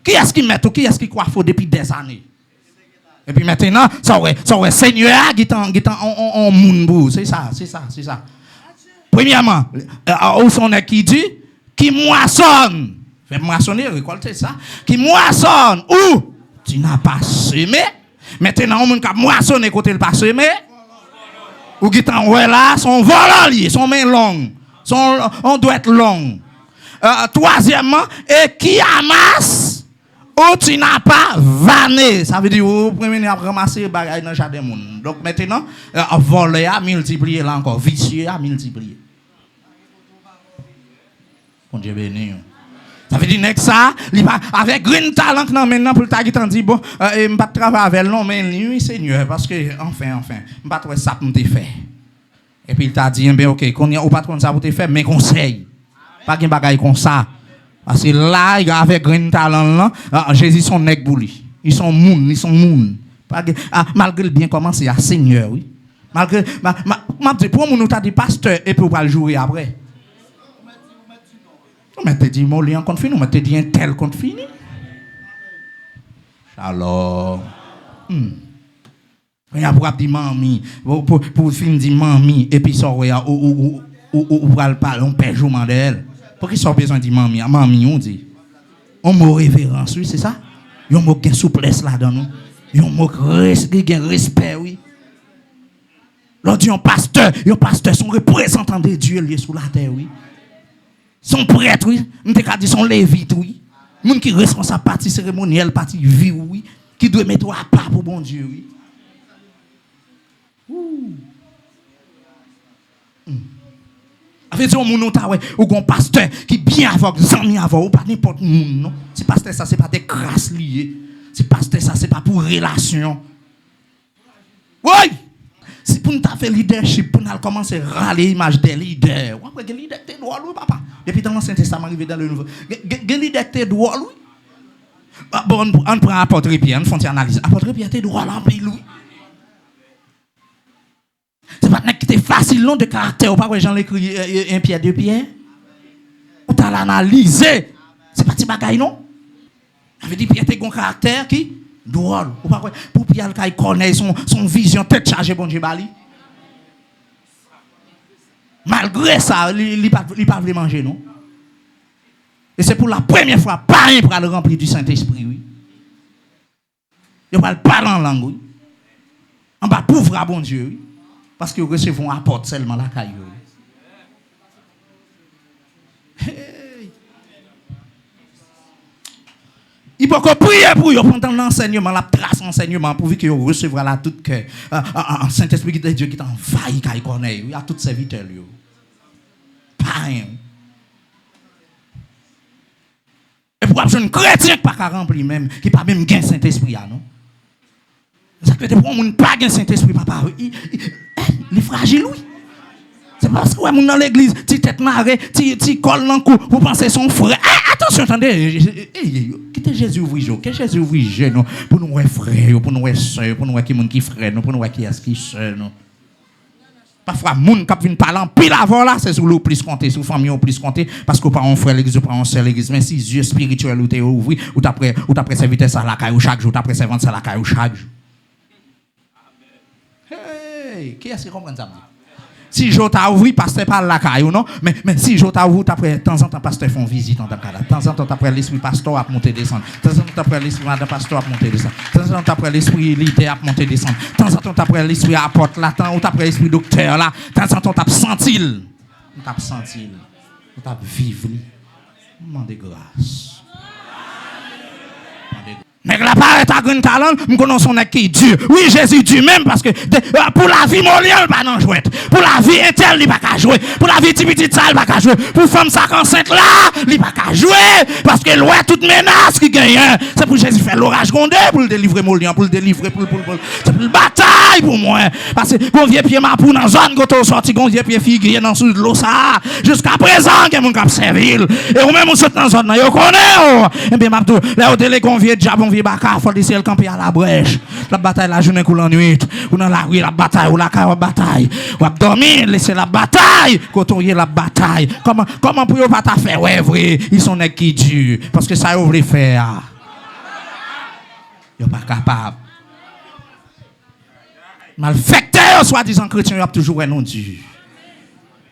Qui est-ce qui met ou qui est-ce qui coiffe depuis des années? Et puis maintenant, ça aurait Seigneur qui en monde. C'est ça. Premièrement, où son qui dit, qui moissonne. Fait moissonner, récolter ça. Qui moissonne ou tu n'as pas semé. Maintenant, on a moissonné côté le pas semé. Ou qui t'en ouais là, son volant lié, son main longue. On doit être long. Troisièmement, et qui amasse, ou tu n'as pas vanné. Ça veut dire, vous premier à ramasser les bagages dans le jardin. Donc maintenant, voler à multiplier là encore, vicieux à multiplier. Bon Dieu béni. Ça veut dire que ça, avec grand talent maintenant pour le tag, il dit bon, je ne vais pas travailler avec non, mais lui, Seigneur, parce que, enfin, je ne vais pas trouver ça pour te faire. Et puis il t'a dit, ben ok, qu'on y a pas ça pour te faire, mais conseil. Pas de bagaille comme ça. Parce que là, avec grand talent, là, Jésus son nègre pour lui. Ils sont moun. Malgré le bien commencé, il y a Seigneur, oui. Malgré, pour nous, tu as dit pasteur, et puis on va le jouer après. Mais tu dis, mon lien compte fini, mais tu dis un tel compte fini. Alors, il y a pour dire mamie, pour finir dire mamie, et puis ça, ou va le parler, on perd jour d'elle. Pour qui ça besoin de dire mamie, on dit. On mot révérence, oui, c'est ça? On mot gain souplesse là-dedans, nous. On mot gain respect, oui. L'autre dit, un pasteur, son représentant de Dieu, lié sous la terre, oui. Son prêtre, oui. On te dit son lévite, oui. Moun qui responsable partie cérémonielle, partie vie, oui. Qui doit mettre à part pour bon Dieu, oui. Avec ça, ou un pasteur qui bien avec des amis avant, ou pas n'importe monde, non. Si pasteur ça, c'est pas des grâces liées. Si pasteur ça, c'est pas pour relation. Oui! Si pour nous faire leadership, pour nous commencer à râler l'image des leaders. Ou après, les leaders, t'es droit, oui, papa. Depuis dans l'Ancien Testament, arrivé dans le Nouveau. Les leaders, t'es droit, oui. Bon, on prend apôtre Pierre, on fait une analyse. Apôtre Pierre, t'es droit, là, pays, oui. C'est pas que c'est facile, non, de caractère. Ou pas que Jean l'écrit un Pierre, deux Pierre. Ou t'as l'analysé. C'est pas petit bagaille, non? Ça veut dire Pierre, t'es un caractère qui drôle. Ou pas pour Pierre, il connaît son vision, tête chargée, bon Dieu, Bali. Malgré ça, il ne peut pas manger, non? Et c'est pour la première fois, pas un pour le remplir du Saint-Esprit, oui. Il va parler en langue, oui. On va pauvre, bon Dieu, oui. Parce que recevons apporte seulement la caillou. Hey. Il faut qu'on prie pour eux pendant l'enseignement, la trace enseignement, pour que vous recevrez la toute cœur. Un Saint-Esprit de Dieu qui t'envahit, qui connaît, il y a tous ses vitelles. Pas rien. Et pour un chrétien qui n'a pas rempli même, qui n'a pas même gain Saint-Esprit, non? Ça fait que pour un monde pas gain Saint-Esprit, papa, il est fragile, oui. C'est parce que ouais, dans l'église, tu tête marée, tu colles dans le cou, vous pensez son frère. Attention, attendez, quittez Jésus ouvrir, que Jésus ouvrir nous, pour nous être frères, pour nous être soeurs, pour nous être qui frère, pour nous être qui est qui soeur. Parfois, moun qui vient parler en pile avant là, c'est sur le plus compté, sur la famille au plus compté, parce que pas un frère l'église, pas un seul l'église, mais si yeux spirituels ou t'es ouvri, ou t'après serviteur ça la caille chaque jour, t'après servante ça la caille chaque jour. Hey, qui est-ce qui comprend ça? Si je t'ai ouvert, pasteur parle la caille ou non, mais si je t'ai ouvert, de temps en temps, pasteur font visite dans ta cas. De temps en temps, après l'esprit pasteur a monté descendre. De temps en temps, après l'esprit madame pasteur a monté descendre. De temps en temps, après l'esprit leader a monté descendre. De temps en temps, après l'esprit apporte latin ou après l'esprit docteur là. De temps en temps, t'as senti. T'as senti. T'as vivre. Demande grâce. Mais la part est à grand talent, nous connaissons son qui est Dieu. Oui, Jésus Dieu même parce que pour la vie molière, il pas dans jouet. Pour la vie interne, il pas qu'à jouer. Pour la vie petite ça, il pas qu'à jouer. Pour femme ça enceinte là, il pas qu'à jouer parce que loin toute menace qui gagne. C'est pour Jésus faire l'orage grondé pour le délivrer molière, pour le délivrer c'est pour le bataille pour moi parce que bon vieux pied ma pour dans zone goto sorti gon vieux pied figuier dans sous de l'eau ça jusqu'à présent que mon cap servir et ou même on saute dans zone là, yo connaît. Et bien m'a là au télé convié diable vieux baka faut laisser le camper à la brèche la bataille la journée ou la nuit ou dans la rue la bataille ou la car bataille ou dormir laisser la bataille côtoyer la bataille comment pour pas ta faire ouais vrai ils sont nèg qui dur parce que ça ouvre faire yo pas capable malfecteur soi-disant chrétien y a toujours un nom Dieu.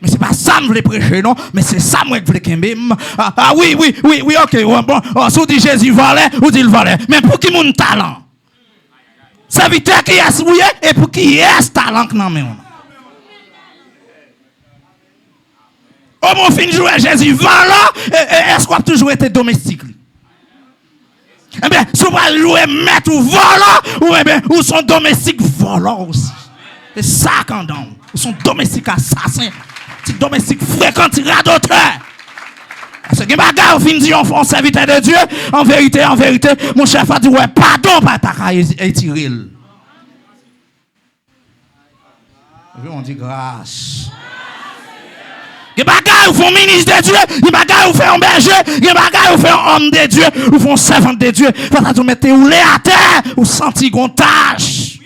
Mais c'est pas ça que je voulais prêcher, non? Mais c'est ça que je voulais qu'aimer. Oui, ok. Bon, si on dit Jésus volait, ou dit il volait. Mais pour qui mon talent? Serviteur qui est souillé et pour qui est ce talent que nous avons. Au mon fin de jouer Jésus volant, est-ce qu'on a toujours été domestique? Eh bien, si on va jouer maître ou volant, ou eh bien, ou son domestique volant aussi. C'est ça qu'on donne. Ou son domestique assassin. Si domestique fréquent, il radoteur. Parce que bagarre au fin de dire on serviteur de Dieu, en vérité, mon chef a dit ouais, pardon, pas ta étirer. On dit grâce. Les bagailles, vous font ministre de Dieu, les bagailles, vous font un berger, les bagailles, vous font un homme de Dieu, vous font servant de Dieu. Faut que vous mettez ou à terre, ou senti qu'on tâche,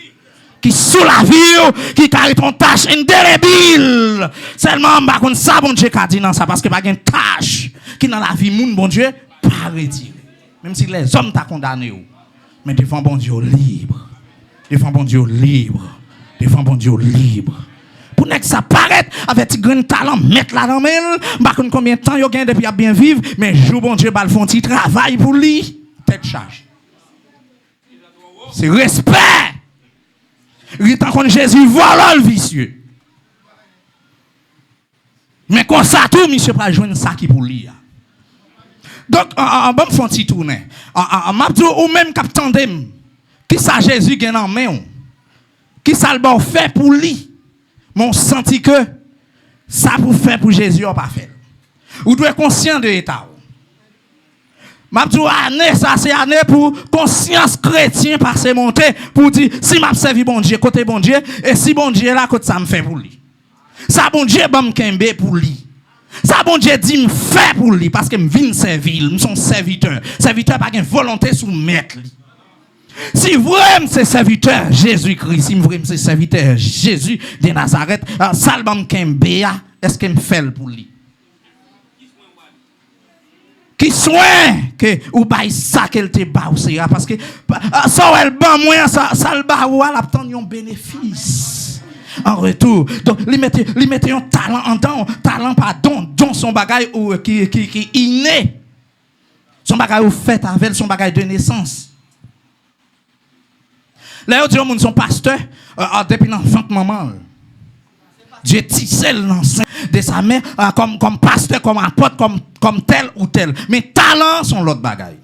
qui sous la vie, qui carré ton tâche indélébile. Seulement, bah, comme ça, bon Dieu, qu'a dit non, ça, parce que pas une tâche, qui dans la vie, moun, bon Dieu, pas retiré. Même si les hommes t'ont condamné, mais défend bon Dieu libre. Défend bon Dieu libre. Défend bon Dieu libre. Pour que ça paraît avec un grand talent, mettre la main, bah combien de temps il gagne depuis à bien vivre, mais jour bon Dieu, bah le font petit travail pour lui, tête charge. C'est respect. Il tant qu'on Jésus voilà le vicieux. Mais quand ça tout, monsieur pas joindre ça qui pour lui. Donc en bon font petit tourner. En m'a ou même cap tandem. Qui ça Jésus gagne en main? Qui ça le bon fait pour lui? Mais on senti que ça pour faire pour Jésus, on pas fait. Vous devez être conscient de l'état. Ma année, ça c'est année pour conscience chrétienne passer monter pour dire si m'a servi bon Dieu côté bon Dieu et si bon Dieu là côté ça me fait pour lui. Ça bon Dieu bam kembe pour lui. Ça bon Dieu dit me fait pour lui parce que me vinn servir, me son serviteur. Serviteur pas une volonté sous mettre lui. Si vraiment c'est serviteur Jésus-Christ, si vraiment c'est serviteur Jésus de Nazareth, salbam kembea, est-ce qu'il me fait pour lui? Qui soin que ou bail ça qu'elle te ba parce que ça elle ban moins ça le ba ou la obtenir un bénéfice en retour. Donc lui mettez un talent en don, talent pas don son bagage ou qui inné. Son bagage ou fait avec son bagage de naissance. Là, Dieu, mon son pasteur, depuis l'enfant de maman. Dieu tissé l'enceinte de sa mère comme pasteur, comme apôtre, comme tel ou tel. Mais talent sont l'autre bagaille.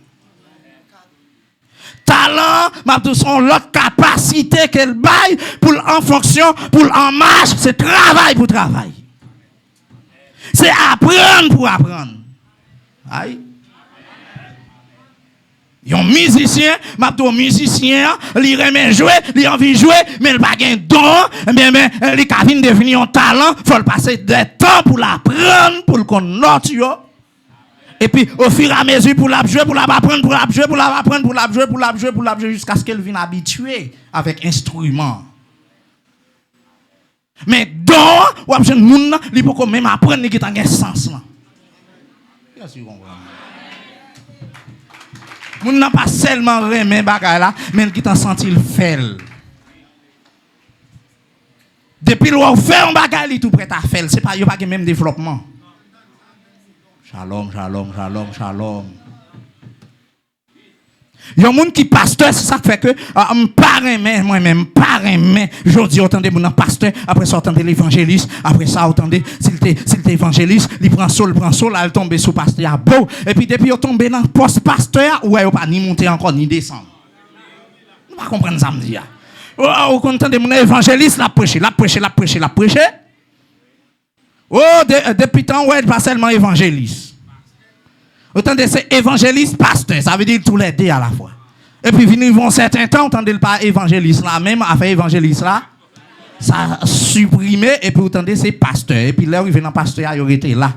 Talent, sont l'autre capacité qu'elle baille pour en fonction, pour en marche, c'est travail pour travail. C'est apprendre pour apprendre. Aïe. Un musicien, il remet jouer, il a envie de jouer, mais il n'a pas de don, mais il a devenir un talent, il faut passer des temps pour l'apprendre, pour le connaître. Et puis, au fur et à mesure, pour l'apprendre, pour l'apprendre, jusqu'à ce qu'elle vienne habituée avec instrument. Mais don, ou à jeune monde, il peut même apprendre qui est en sens. Qu'est-ce que vous comprenez? Moun n'a pas seulement remet bagay là, mais qui t'en senti le fait. Depuis l'on fait un bagay, il tout prêt à faire, c'est pas, il n'y a pas même développement. Shalom, shalom, shalom, shalom. Il y a un monde qui pasteur, c'est ça qui fait que moi-même, je dis attendez mon pasteur, après ça attendez l'évangéliste, après ça attendez s'il t'est évangéliste, il prend sol, elle tombe sous pasteur beau et puis depuis il tombe dans poste pasteur ou il pas ni monter encore ni descendre. Vous pas comprendre ça me dit. Vous entendez mon évangéliste la prêcher. Oh depuis temps ouais pas seulement évangéliste. Autant de ces évangélistes pasteurs, ça veut dire tous les deux à la fois. Et puis, ils vont certains temps, entendez le pas évangéliste là, même à faire évangéliste là, ça a supprimé, et puis autant de ces pasteurs. Et puis là, ils viennent dans pasteur, ils étaient là.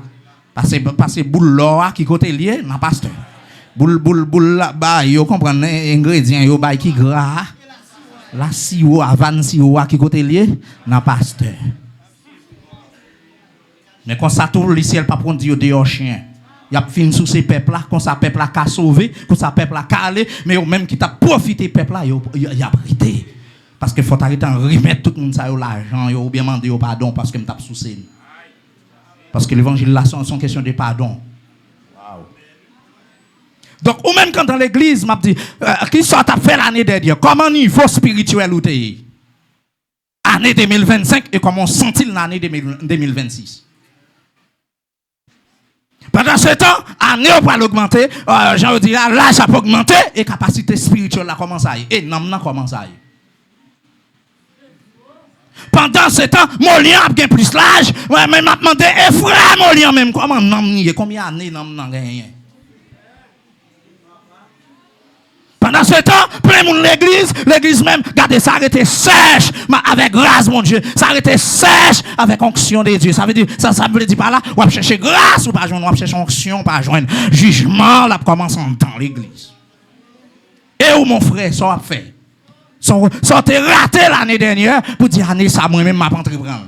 Parce que boule là, qui côté lié, dans pasteur. Boule là, bah, ils comprennent les ingrédients, ils bah, qui gras. La sio, avant sio, qui côté lié, dans pasteur. Mais quand ça tourne, le ciel, pas prendre Dieu dehors chien. Il y a fini sous ces peuples là, quand ça peuple là qu'a sauvé, quand ça peuple là qu'a allé, mais même qui t'a profité peuple là, il a prêté. Parce qu'il faut arrêter de remettre tout le monde ça l'argent, ou bien demander pardon parce que me tape sous scène. Parce que l'évangile là sont question de pardon. Wow. Donc ou même quand dans l'église m'a dit qui soit t'a fait l'année dernière, comment niveau spirituel ou t'es année 2025 et comment sentit l'année 2026. Pendant ce temps, année va l'augmenter, j'en dis là, ça peut augmenter, et capacité spirituelle là commence à y. Et non, commence à y. Pendant ce temps, mon lien a bien plus l'âge, moi-même m'a demandé, frère, mon lien même, comment non, combien d'années non, rien. Pendant ce temps, plein de monde l'église même, regardez, ça a été sèche, avec grâce, mon Dieu. Ça a été sèche avec onction de Dieu. Ça veut dire, ça veut dire par là, on va chercher grâce ou pas joindre, on va chercher onction, pas joindre. Jugement, là, commence dans l'église. Et où mon frère, ça a fait? Ça a été raté l'année dernière pour dire, année, ça, moi-même, m'a pas entreprendre.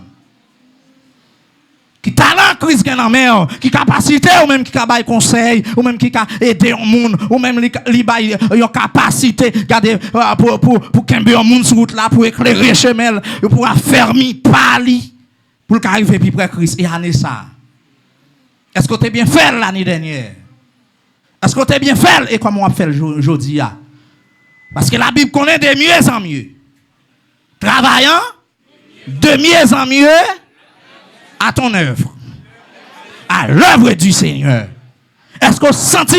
Qui talent Christ qui en mer, qui capacité ou même qui a bail conseil ou même qui a aidé un monde ou même li bail une capacité garder pour qu'un monde sur route là pour éclairer chemin pour affermir pali pour qu'arriver plus près Christ et année ça. Est-ce que tu as bien fait l'année dernière? Est-ce que tu as bien fait et comment on fait aujourd'hui? Parce que la Bible connaît de mieux en mieux. Travaillant de mieux en mieux à ton œuvre, à l'œuvre du Seigneur. Est-ce qu'on senti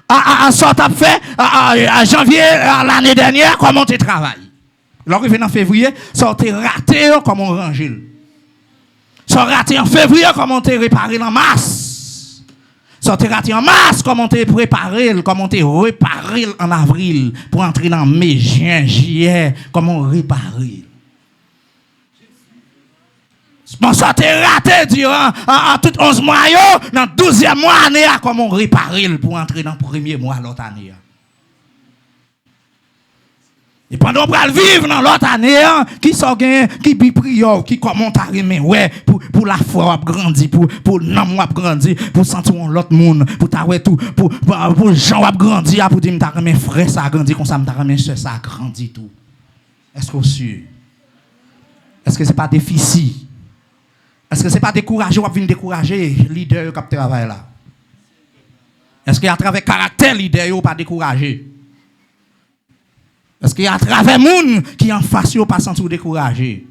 à ce que tu as fait à janvier l'année dernière, comment tu travailles? Lorsque en février, ça tu raté comment ranger. Ça raté en février, comment tu réparé en mars. Ça tu raté en mars, comment tu préparé, comment tu réparé en avril pour entrer dans mai, juin, juillet, comment réparer. Bon, ça t'est raté durant tout 11 mois, dans le 12e mois, année, comment réparer pour entrer dans le premier mois l'autre année. Et pendant qu'on va vivre dans l'autre année, qui sont qui biprio, qui comment t'arriver, ouais, pour la foi grandir, pour l'amour grandir, pour sentir l'autre monde, pour t'avoir tout, pour Jean grandir, pour dire que mes frères ça grandit comme ça, mes soeurs ça grandit tout. Est-ce que vous sûr? Est-ce que c'est pas difficile? Est-ce que ce n'est pas décourager ou venir décourager leader qui travaille là? Est-ce qu'il y a à travers caractère leader ou pas décourager? Est-ce qu'il y a à travers monde qui en face ou pas sentir décourager?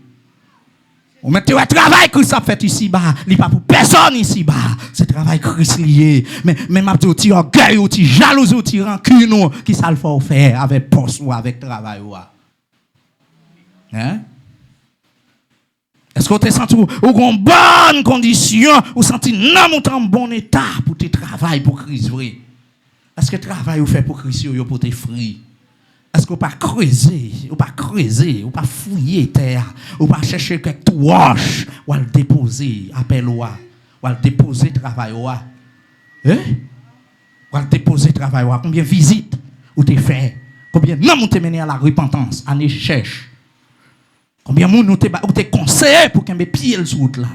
Ou mettez un travail que ça fait ici bas, il pas pour personne ici bas. C'est travail Christ lié. Mais m'a dit petit orgueil ou petit jalousie ou petit rancune qui ça le faut faire avec poste ou avec travail ou. Hein? Est-ce que tu sens ou en bonne condition ou senti non en bon état pour tes travail pour Christ vrai? Est-ce que travail ou fait pour Christ ou pour tes fruits? Est-ce que pas creuser, ou pas fouiller terre, ou pas chercher quelques roches ou le déposer appel ou le déposer travail ou le déposer travail ou combien de visites ou t'es fait? Combien non ou t'es mené à la repentance, à ne cherche? Combien de monde nous t'es conseillé pour qu'un pied sur route là?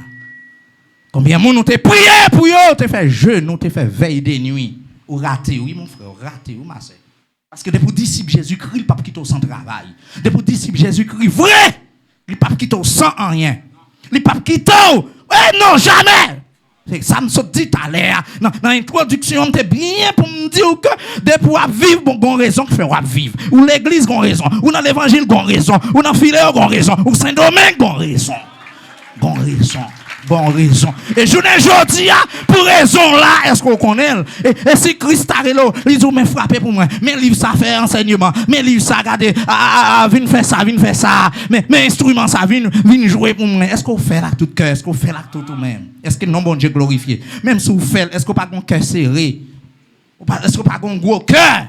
Combien de monde nous t'es prié pour yo, t'es fait jeûne, nous t'es fait veille de nuit, ou raté, oui mon frère, raté, ou ma sœur. Parce que depuis disciple Jésus-Christ, il ne peut pas quitter sans travail. Depuis disciple Jésus-Christ, vrai, il ne peut pas quitter sans rien. Il ne peut pas quitter, non, jamais. Ça me saute dit à l'air. Dans l'introduction, c'est bien pour me dire que depuis pour vivre, bon raison que fait vivre. Ou l'église, bon raison. Ou dans l'évangile, bon raison. Ou dans le filet, bon raison. Ou Saint-Domingue, bon raison. Bon raison. Bon raison. Et je ne dis pour raison là, est-ce qu'on connaît? Et si Christ a il dit, mais frappez pour moi. Mais livre ça fait enseignement. Mais livre ça, regardez, vin faire ça. Mais instrument ça, vin jouer pour moi. Est-ce qu'on fait là tout cœur? Est-ce qu'on fait là tout même? Est-ce que non, bon Dieu glorifié? Même si vous faites, est-ce qu'on pas un cœur serré? Est-ce qu'on pas un gros cœur?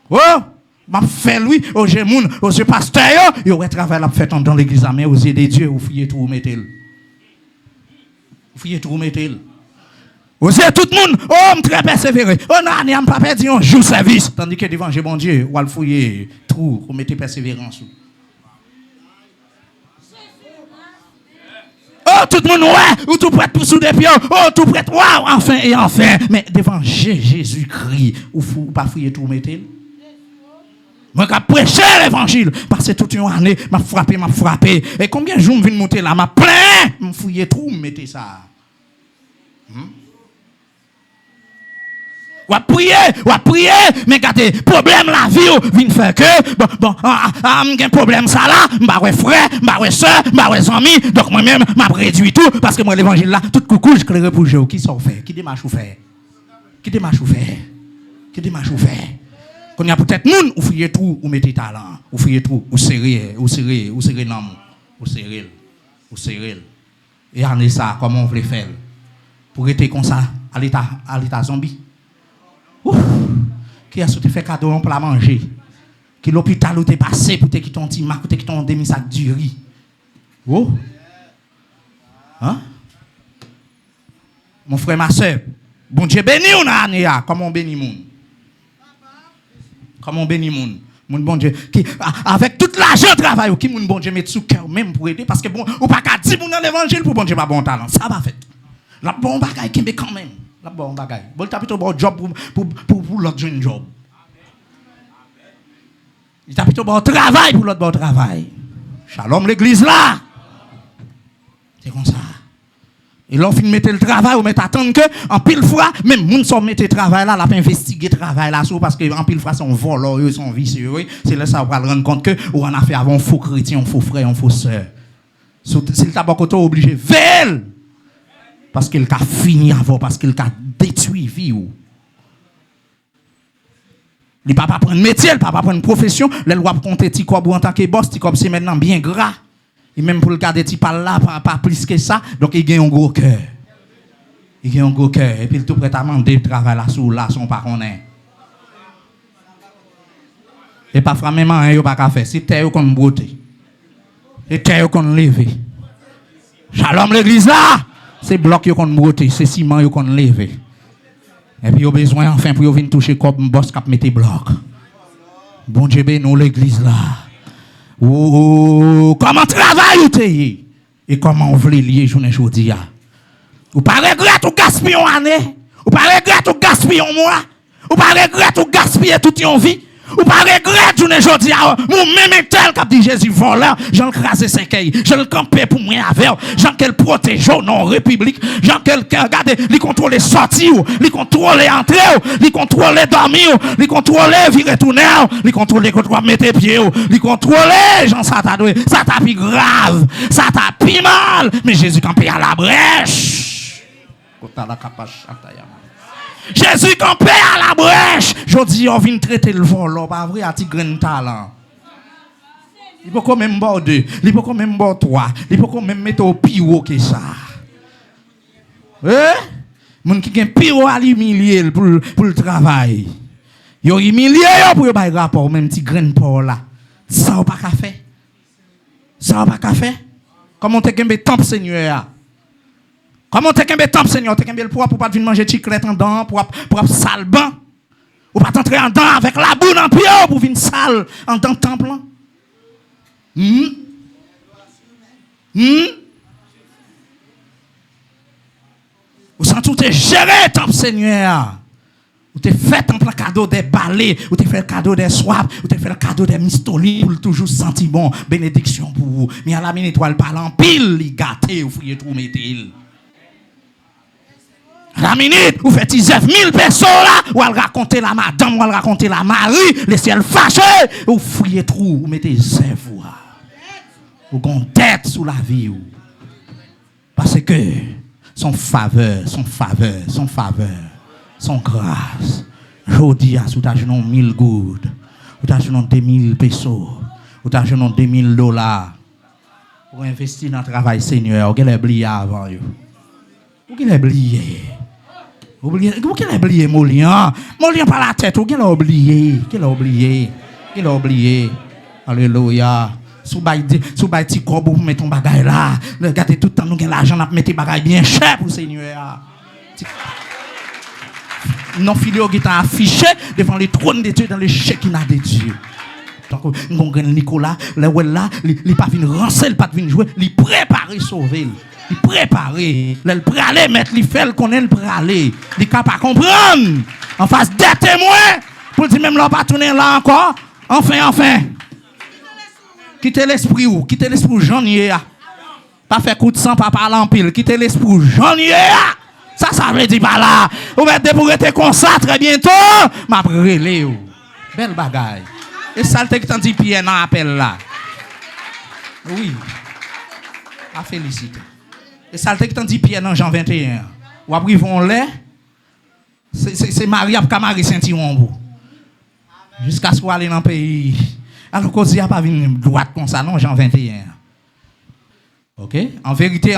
Oh! m'a fait lui au Gémoun, au pasteur, il aurait travaillé la fête dans l'église, mais aux yeux de Dieu, vous fouillez tout, mettez-le. Vous fouillez tout, mettez-le. Vous savez, tout le monde, oh, très persévéré. Oh, non, on n'a pas perdu un jour service. Tandis que devant Dieu, bon Dieu, vous allez fouiller tout, vous mettez persévérance. Oh, tout le monde, ouais, ou tout prêt pour sous des pieds, oh, tout prêt, waouh, enfin et enfin. Mais devant Jésus-Christ, vous pas fouiller tout, mettez-le. Moi, je prêche l'évangile, parce que toute une année, m'a frappé. Et combien de jours je viens monter là, m'a plein, m'a fouillé tout, mettez ça. Ou à prier, mais regardez, problème la vie, vient faire que, j'ai un problème ça là, m'ba frère, m'ba soeur, m'ba ami, donc moi-même, m'a réduit tout, parce que moi l'évangile là, tout coucou, je claire pour vous, qui s'en fait, qui démarche ou fait, qui démarche ou fait. Quand il y a peut-être moun, ou fouillez tout, ou mettez talent, ou fouillez tout, ou serrez non, ou serrez. Et en ça, comment on veut faire? Pour être comme ça, à l'état zombie. Ouf, qui a sauté fait cadeau pour la manger, qui l'hôpital où t'es passé pour te quitter ton petit mac, pour te quitter ton demi-sac du riz. Oh, hein? Mon frère, ma soeur, bon Dieu béni ou n'a, comment on bénit moun? Comment on bénit moun? Mon bon Dieu, qui, avec tout l'argent travail, qui mon bon Dieu met sous cœur même pour aider, parce que bon, ou pas qu'à dire dans l'évangile pour bon Dieu pas bon talent, ça va faire. La bon bagaille qui met quand même. La bonne bagaille. Bon, tu as plutôt bon job pour l'autre jeune job. Il t'a plutôt bon travail pour l'autre bon travail. Shalom l'église là. C'est comme ça. Et là, on finit de mettre le travail, on met attendre que, en pile fois, même moun sont mettre le travail là, la pas investiguer le travail là, parce que en pile fois, sont voleurs, ils sont vicieux. C'est là ça, on va rendre compte que, on a fait avant un faux chrétien, un faux frère, un faux sœur. Si le tabac obligé, veille. Parce qu'il a fini avant, parce qu'il a détruit la vie. Il ne peut pas prendre métier, il ne peut pas prendre profession. Il doit compter petit corps en tant que boss, petit corps c'est maintenant bien gras. Et même pour le garder petit par là, pas plus que ça. Donc il a un gros cœur. Et puis il est tout prêt à demander le travail là, sous là, son pas qu'on est. Et pas vraiment, il n'y a pas qu'à faire. C'est terre qu'on brote. C'est terre qu'on lève. Shalom l'église là. C'est bloc qu'on brote, c'est ciment qu'on lève. Et puis, il y a besoin, enfin, pour venir toucher comme boss qui mette bloc. Bon Dieu, nous l'église là. Oh, comment travail ou t'es? Et comment on veut lier journée aujourd'hui? Ou pas regretter ou gaspiller une année? Ou pas regretter ou gaspiller un mois? Ou pas regretter ou gaspiller toute une vie? Ou pas regretter journée aujourd'hui? Moi-même tel qu'a dit Jésus voleur, j'en crasé ses cailles, j'en campé pour moi avec, j'en qu'elle protège non république, j'en qu'elle regarde, lui contrôler sortir, lui contrôler entrer, lui contrôler dormir, lui contrôler virer tourner, lui contrôler quand tu mettre pied, lui contrôler, j'en ça t'a plus grave, ça t'a plus mal, mais Jésus campé à la brèche. Jésus campé à la brèche. Je dis, on vient traiter le vol, pas vrai, à petit grain de talent. Il peut quand même boire deux, il peut quand même boire trois, il peut quand même mettre au pire que ça. Moun qui gen pire à l'humilier pour le travail. Yo humilié pour yo bay rapport même petit grain de porc là. Ça pas qu'à faire. Ça pas qu'à faire. Comment te gen temple Seigneur? Comment tu as temple, Seigneur? Tu as le poids pour pas venir manger chiclette en dedans, pour sale ban. Ou pas t'entrer en dedans avec la boue dans le pied pour venir sale en dedans temple. Ou sans tout te gérer, temple, Seigneur. Ou te fait temple cadeau des balais, ou te fait le cadeau des soirs, ou te fait le cadeau des mistoli pour toujours sentir bon. Bénédiction pour vous. Mais à la minute, étoile parle en pile, il gâté, ou fouillez tout, mettez-il. La minute, vous faites 19 000 personnes là, ou elle raconter la madame, ou elle raconter la mari, laissez elle fâcher, ou fouillez trou, ou mettez zèvre, ou gon tête sous la vie. Parce que son faveur, son grâce, je dis à sous ta genou 1000 gouttes, ou ta genou 2000 pesos, ou ta genou $2000, pour investir dans le travail Seigneur, ou qu'elle est oublié avant, ou qu'elle est oublié. Ou qu'elle a oublié Molian par la tête, ou qu'elle a oublié. Alléluia. Sous bail ti corps pour mettre ton bagage là. Regardez tout le temps nous avons l'argent pour mettre bagage bien cher pour le Seigneur. Non filio qui t'a affiché devant les trônes de Dieu dans les Shekinah de Dieu. Donc nous avons Nicolas, là il pas venir rancer, il pas venir jouer, il préparer sauver. Il préparer, il praler mettre il fait connaît le praler, il capable comprendre en face des témoins pour dire même là pas tourner là encore. Enfin. Quittez l'esprit Jean-Nier. Pas faire coup de sang pas parler en pile, quittez l'esprit Jean-Nier. Ça veut dire pas là. Vous mettez pour être comme ça très bientôt. M'a brûlé. Belle bagaille. Et ça le qui t'en dit Pierre dans l'appel là. Oui. À féliciter. Et ça le qui t'en dit Pierre dans Jean 21. Ou après ils vont là. C'est Marie qui a marié Saint-Iron. Jusqu'à ce qu'on aille dans le pays. Alors qu'on n'y a pas une droite comme ça, non, Jean 21. Ok? En vérité,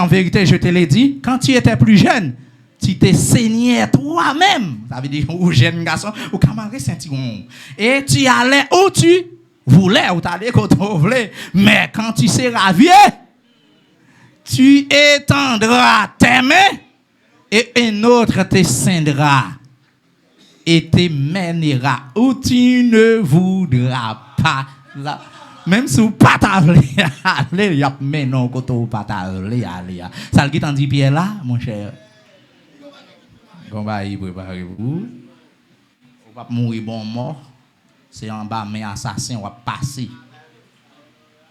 je te l'ai dit, quand tu étais plus jeune, tu t'es saigné toi-même. Ça veut dire, ou jeune garçon, ou camarade Saint-Iron. Et tu allais où tu voulais, ou tu allais où tu voulais. Mais quand tu seras vieux, tu étendras tes mains et un autre te scindra et te mènera où tu ne voudras pas. Là. Même si vous pas t'aller, il y a maintenant quand vous pas t'aller. Ça le qui t'en dit Pierre là, mon cher. Combat, préparez-vous. Vous va mourir bon mort. C'est en bas, mais assassin, on va passer.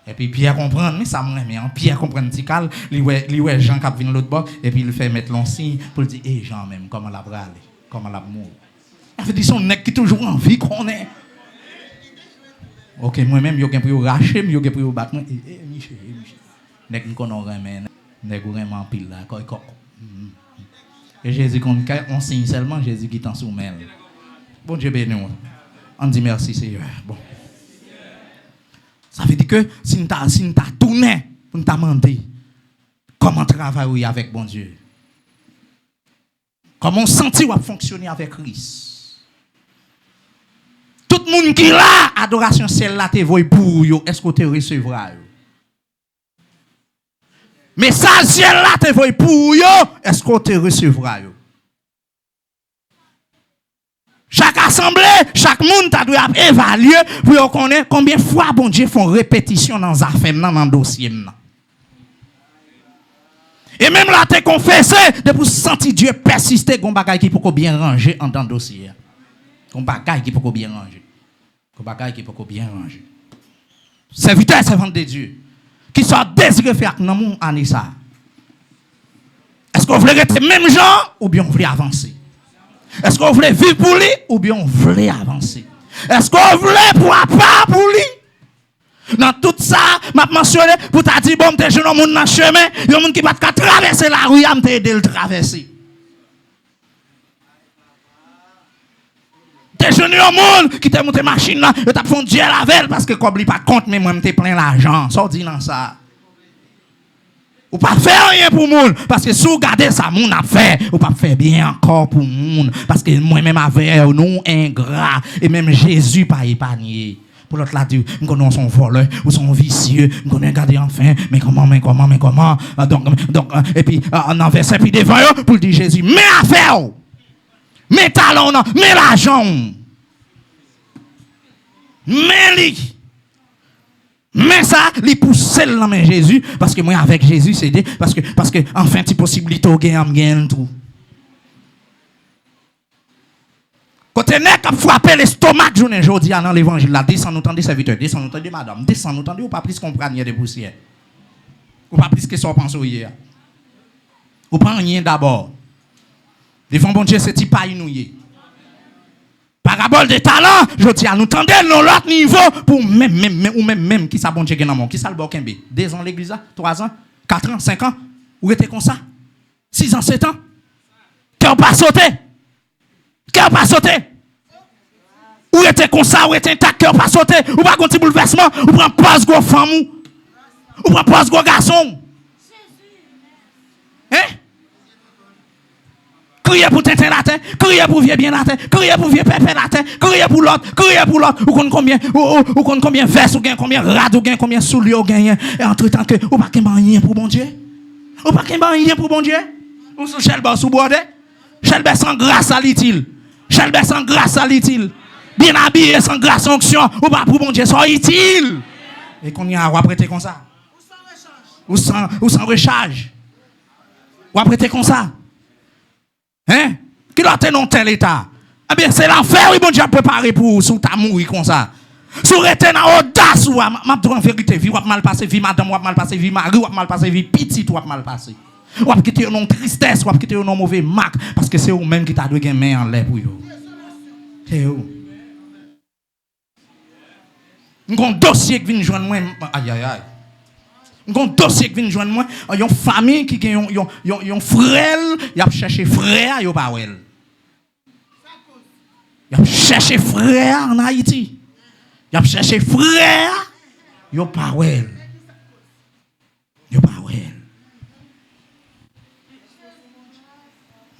Et puis Pierre comprend, mais ça me remet. Pierre comprend petit cal, il ouais Jean qui vient l'autre bord, et puis il fait mettre l'onsigne pour dire, hé Jean même, comment la brale, comment la mourir. Il fait dire son nec qui toujours en vie qu'on est. Ok, moi-même, yo gen pour racher, yo gen pour battre. Michel. Nèg nous connaît remen, nèg vraiment pile là, quoi. Et Jésus on signe seulement Jésus qui t'en soumet. Bon Dieu béni. On dit merci Seigneur. Bon. Ça veut dire que si nous t'a tourné pour nous demander comment travailler avec bon Dieu. Comment sentir ou fonctionner avec Christ. Tout le monde qui là, adoration celle-là te voit pour yo, est-ce que tu recevras? Mais ça celle-là te voit pour yo, est-ce que tu recevras? Chaque assemblée, chaque monde doit évaluer pour connaître combien de fois bon Dieu font répétition dans affaire dans le dossier. Et même là, tu confessé de pour sentir Dieu persister, qu'on bagaille qui peut bien ranger en dans le dossier. Qu'on bagaille qui peut bien ranger. Qu'on bagaille qui peut bien ranger. Serviteur, servante de Dieu, qui soit désiré faire dans mon année ça. Est-ce qu'on voulait être même gens ou bien on voulait avancer? Est-ce qu'on voulait vivre pour lui ou bien on voulait avancer? Est-ce qu'on voulait pour part pour lui? Dans tout ça, m'a mentionné pour t'a dit bon, t'es jeune monde dans le chemin, il y a un monde qui va traverser la rue, m'a t'aider le traverser. T'es jeune monde qui t'a monté machine là, tu t'as fait Dieu la veille parce que comme il pas compte mais moi m'te plein l'argent, sorti dans ça. Ou pas faire rien pour monde parce que si vous regardez ça monde a fait, ou pas faire bien encore pour monde parce que moi même avec nous ingrat et même Jésus pas épargné. Pour l'autre là dit, nous connaissons son voleur ou son vicieux, nous connaissons garder enfin, mais comment. Donc et puis en verset puis devant pour dire Jésus, mais affaire, mais talons, mais l'argent, mais lui. Mais ça, il pousse dans main Jésus parce que moi avec Jésus c'est parce que enfin une possibilité au gain tout. Côté nèg a frappé l'estomac journée jodi dans l'évangile là, descend nous tendez serviteur, descend nous tendez madame, descend nous tendez ou pas plus comprendre de poussière. Ou pas plus que ça pense hier. Ou pas rien d'abord. Devant bon Dieu c'est ti pas inouye. Parabole de talent, je dis à nous tendez dans l'autre niveau pour même qui ça bon Dieu dans mon qui ça le bokembe 2 ans l'église 3 ans 4 ans 5 ans ou était comme ça 6 ans 7 ans cœur pas sauté ou était comme ça ou était intact cœur pas sauté ou pas un petit bouleversement ou prend pas gros femme ou prend pas gros garçon hein. Crier pour Tintin la terre, crier pour vieux bien la terre, crier pour vieux pépé la terre, crier pour l'autre, ou combien verse ou combien rad ou combien souliers ou gagne et entre temps que ou pas qu'un rien pour bon Dieu. Ou pas qu'un rien pour bon Dieu. Ou sous Chelba sous bordé. Chelba sans grâce à l'utile. Chelba sans grâce à l'utile. Bien habillé sans grâce onction, ou pas pour bon Dieu, soit utile. Et qu'on y a ou prêter comme ça. Ou sans recharge. Ou prêter comme ça. Hein? Qui doit être dans tel état? Eh bien, c'est l'enfer, oui, bon Dieu a préparé pour sous ta mourir comme ça. Sous rester dans audace, ou en vérité, vie ou mal passé, vie madame ou mal passé, vie mari ou mal passé, vie petit ou mal passé. Ou à quitter une tristesse, ou à quitter une mauvais marque, parce que c'est vous-même qui t'a donné main en l'air pour vous. C'est vous. Un dossier qui vient joindre moi, aïe aïe aïe. Un dossier qui vient joindre moi, il y a une famille qui a un frère, il a cherché frère, il a pas elle. Il a cherché frère en Haïti. Il a cherché frère, il a pas elle. Il a pas elle.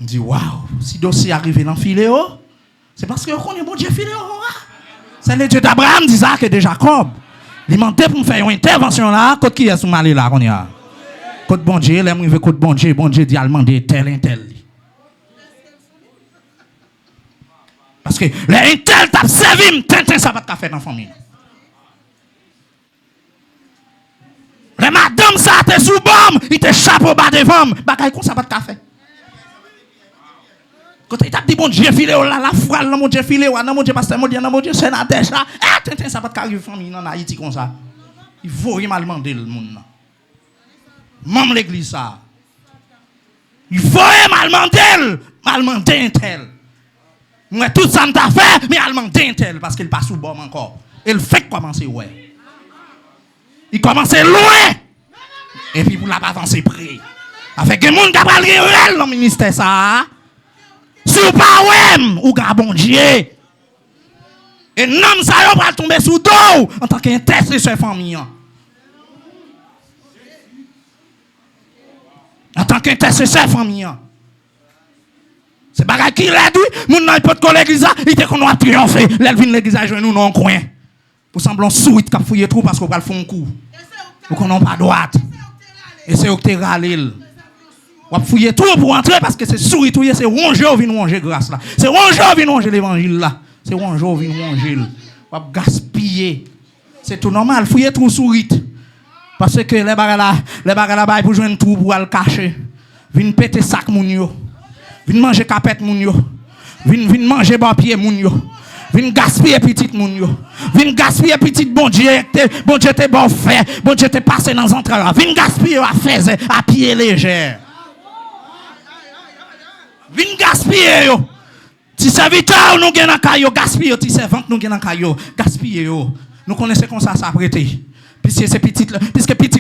On dit waouh, si le dossier arrive dans le filet, c'est parce que on est bon Dieu filet. C'est le Dieu d'Abraham, d'Isaac et de Jacob. Il m'a demandé pour me faire une intervention là. Côté qui est sous Mali là, on y a. Côté bon Dieu, il aime côté bon Dieu dit à demander tel. Parce que les tel t'a servi, tintin ça va te faire dans la famille. Les madame ça t'es sous bombe, il te chapeau bas devant, bagaille comme ça va te faire. Quand il t'a dit bon Dieu filé là la foi là mon Dieu filé là mon Dieu pasteur mon Dieu sénateur là tintin ça va te arriver famille en Haïti comme ça. Il faut mal demander le monde là. Même l'église ça. Il faut mal demander un tel. Moi tout ça m'a fait mais mal demander un tel parce qu'il passe sous bombe encore. Il fait commencer ouais. Il commence loin. Et puis pour la pas avancer près. Avec des monde qui a pas réel dans le ministère ça. Sous pas ouais ou gars bon Dieu. Et non ça va tomber sous dos en tant qu'intercesseur famille. En tant qu'intercesseur famille. C'est bagay qui l'a dit, moun nan peut de l'église, il te qu'on a triomphé, l'elvin l'église a joué nous dans un coin. Pour semblant souite qu'a fouillé trop parce qu'on va le faire un coup. Ou qu'on n'a pas droite. Et c'est au que t'es râlé. On va fouiller tout pour entrer parce que c'est souris tout, c'est ronger ou vin ronger grâce là. C'est ronger ou vin ronger l'évangile là. C'est ronger ou vin ronger. On va gaspiller. C'est tout normal, fouiller tout souris. Parce que les bagages là pour joindre tout pour le cacher. Vin péter sac moun yo. Vin manger capette moun yo. Vin manger papier moun yo. Vin gaspiller petit moun yo. Vin gaspiller petit bon Dieu te bon fait. Bon Dieu te passé dans entrailles. Vin gaspiller à faire à pied léger. Vin gaspiller yo. Ti serviteur nous gen dans kayo gaspiller ti servante nous gen dans kayo gaspiller yo. Nous connaissons comme ça prêter. Puisque c'est petit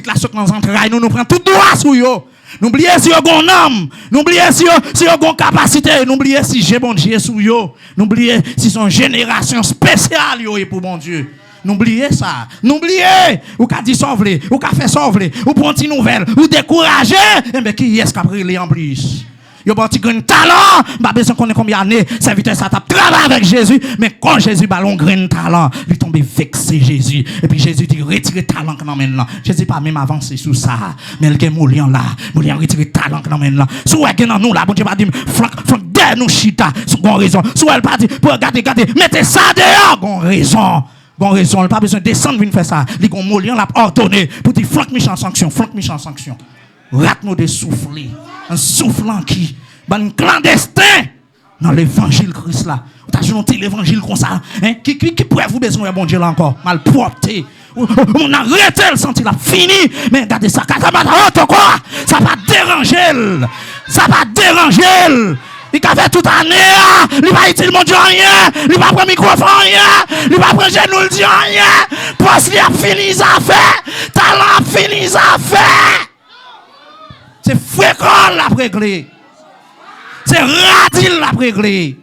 la souk dans entrailles nous prend tout droit sur yo. N'oubliez si yo gon âme, n'oubliez si yo gon capacité, n'oubliez si j'ai bon Dieu sous yo. N'oubliez si son génération spéciale yo est pour bon Dieu. N'oubliez ça. N'oubliez ou qu'a dit sauver, ou qu'a fait sauver, ou prendre une nouvelle, ou décourager, et bien qui est-ce qu'a brûlé en plus? Yo bon ti grain talent, pas besoin qu'on ait combien d'années, serviteur ça t'a travaillé avec Jésus, mais quand Jésus ballon grain talent, il tombe vexé Jésus et puis Jésus dit retire talent quand même là. Jésus pas même avancé sur ça, mais il gen moulian là, moulian retire talent quand même là. Sou gen dans nous là, bon Dieu pas dit flanc derrière nous chita, sou gon raison. Sou elle pas dit pour regarder mettez ça dehors, gon raison. Bon raison, il pas besoin de descendre venir faire ça. Il gon moulian l'a ordonné pour dire flanc méchant sanction. Rate-nous de souffler. Un soufflant qui ban clandestin dans l'évangile Christ là. Tu as joué l'évangile comme ça, hein? Qui pourrait vous besoin bon Dieu là encore mal propre. On a arrêté le senti là fini, mais regardez ça, ça va déranger. Ça va déranger. Il a fait toute année, il va utiliser mon Dieu rien, il va prendre microphone rien, il va prendre genou le Dieu rien. Poste il a fini ça fait, talent fini ça fait. C'est fréquent la réglé. C'est radil la réglé.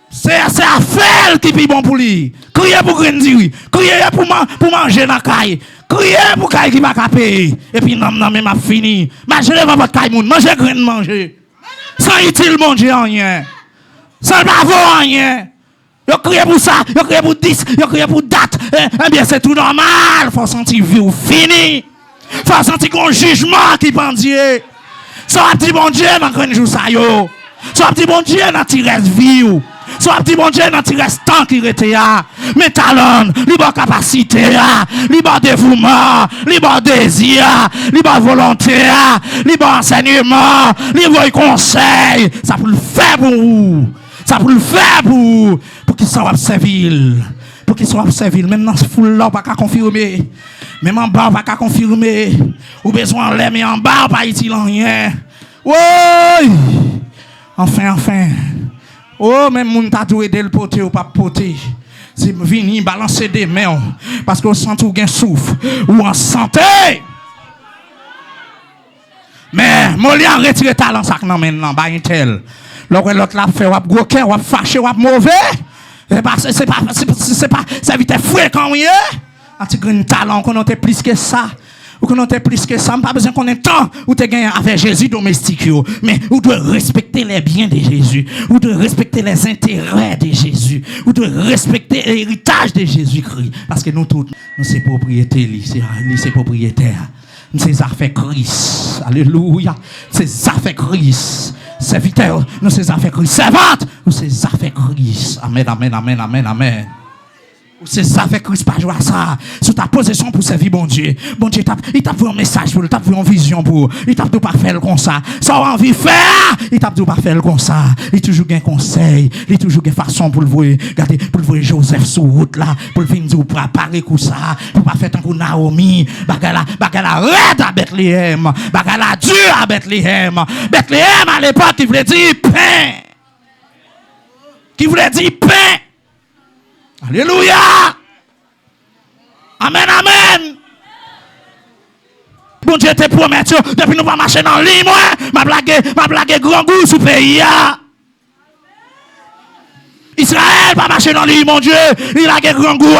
C'est affaire qui est bon pour lui. Crier pour grandir, crier pour manger dans la caille, crier pour caille qui va payer. Et puis non même a fini. Manger devant votre caille moun, manger grain manger. Sans utile manger rien. Sans pas avoir rien. Yo crier pour ça, yo crier pour 10, yo crier pour date. Eh bien c'est tout normal, faut sentir vie ou fini. Faut sentir qu'on jugement qui pendie. Soit petit bon Dieu dans grand jour ça yo. Soit petit bon Dieu dans ti reste vie ou. Soit petit bon Dieu dans ti reste temps qui rete ya. Mais talent, libre capacité ya, libre dévouement, libre désir, libre volonté, libre enseignement, libre conseil, ça pour le faire pour vous. Ça pour le faire pour qu'il soit servile. Pour qu'il soit servile même dans ce foule là pas qu'à confirmer. Même en bas, on va pas confirmer. Ou besoin de l'air, mais en bas, on va pas utiliser rien. Oui! Enfin. Oh, même moun t'a dû aider le poté ou pas poté. C'est venir balancer des mains. Parce qu'on sent tout gain souffle. Ou en santé. Mais, moi, il a retiré talent, ça, non, maintenant, bah, un tel. L'autre l'a fait, ou gros cœur, ou fâché, ou mauvais. C'est pas, ça vite fréquent, oui. Un petit grand talent, qu'on ait plus que ça. Ou qu'on ait plus que ça, pas besoin qu'on ait temps où tu gagné avec Jésus domestique. Mais où tu respecter les biens de Jésus. Où tu respecter les intérêts de Jésus. Où tu respecter l'héritage de Jésus-Christ. Parce que nous tous, nous sommes propriétaires, nous sommes propriétaires. Nous sommes affaires Christ. Alléluia. C'est affaires Christ. Serviteurs, nous sommes affaires Christ. Servantes, nous sommes affaires Christ. Amen, amen, amen, amen, amen. C'est ça avec Christ, pas jouer à ça. Sous ta position pour servir bon Dieu. Bon Dieu, il t'a vu un message pour, il t'a vu une vision pour, il t'a dit pas faire comme ça. Ça a envie de faire, il t'a dit pas faire comme ça. Il toujours un conseil, il toujours une façon pour le voir. Regardez, pour le voir Joseph sur route là, pour le venir pour préparer comme ça, pour pas faire tant que Naomi, bagala raide à Bethléem, bagala dur à Bethléem. Bethléem à l'époque qui voulait dire pain. Qui voulait dire pain. Alléluia! Amen, amen! Bon Dieu te promet, depuis nous pas marcher dans l'île, ma blague grand goût sous pays. Israël pas marcher dans l'île, mon Dieu, il a grand goût.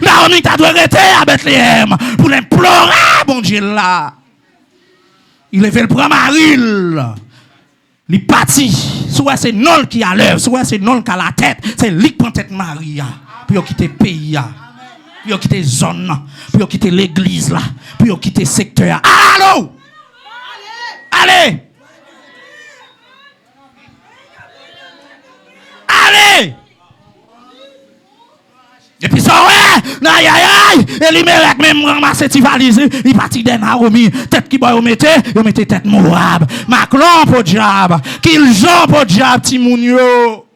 Naomi t'a dû arrêter à Bethléem pour l'implorer, bon Dieu là. Il avait le bras maril. Il parti. Soit c'est non qui a l'œuvre, soit c'est non qui a la tête. C'est lui qui prend tête Maria. Puis il quitter le pays, puis il quitter la zone, puis il quitter l'église, puis il quitter le secteur. Allô? Allez! Allez! Et puis ça, ouais, aïe, et il m'a même ramassé tes valises, il partit d'un Naomi, tête qui va mettre tête Moab, Macron pour diable, qu'il Jean pour diable, Timounio.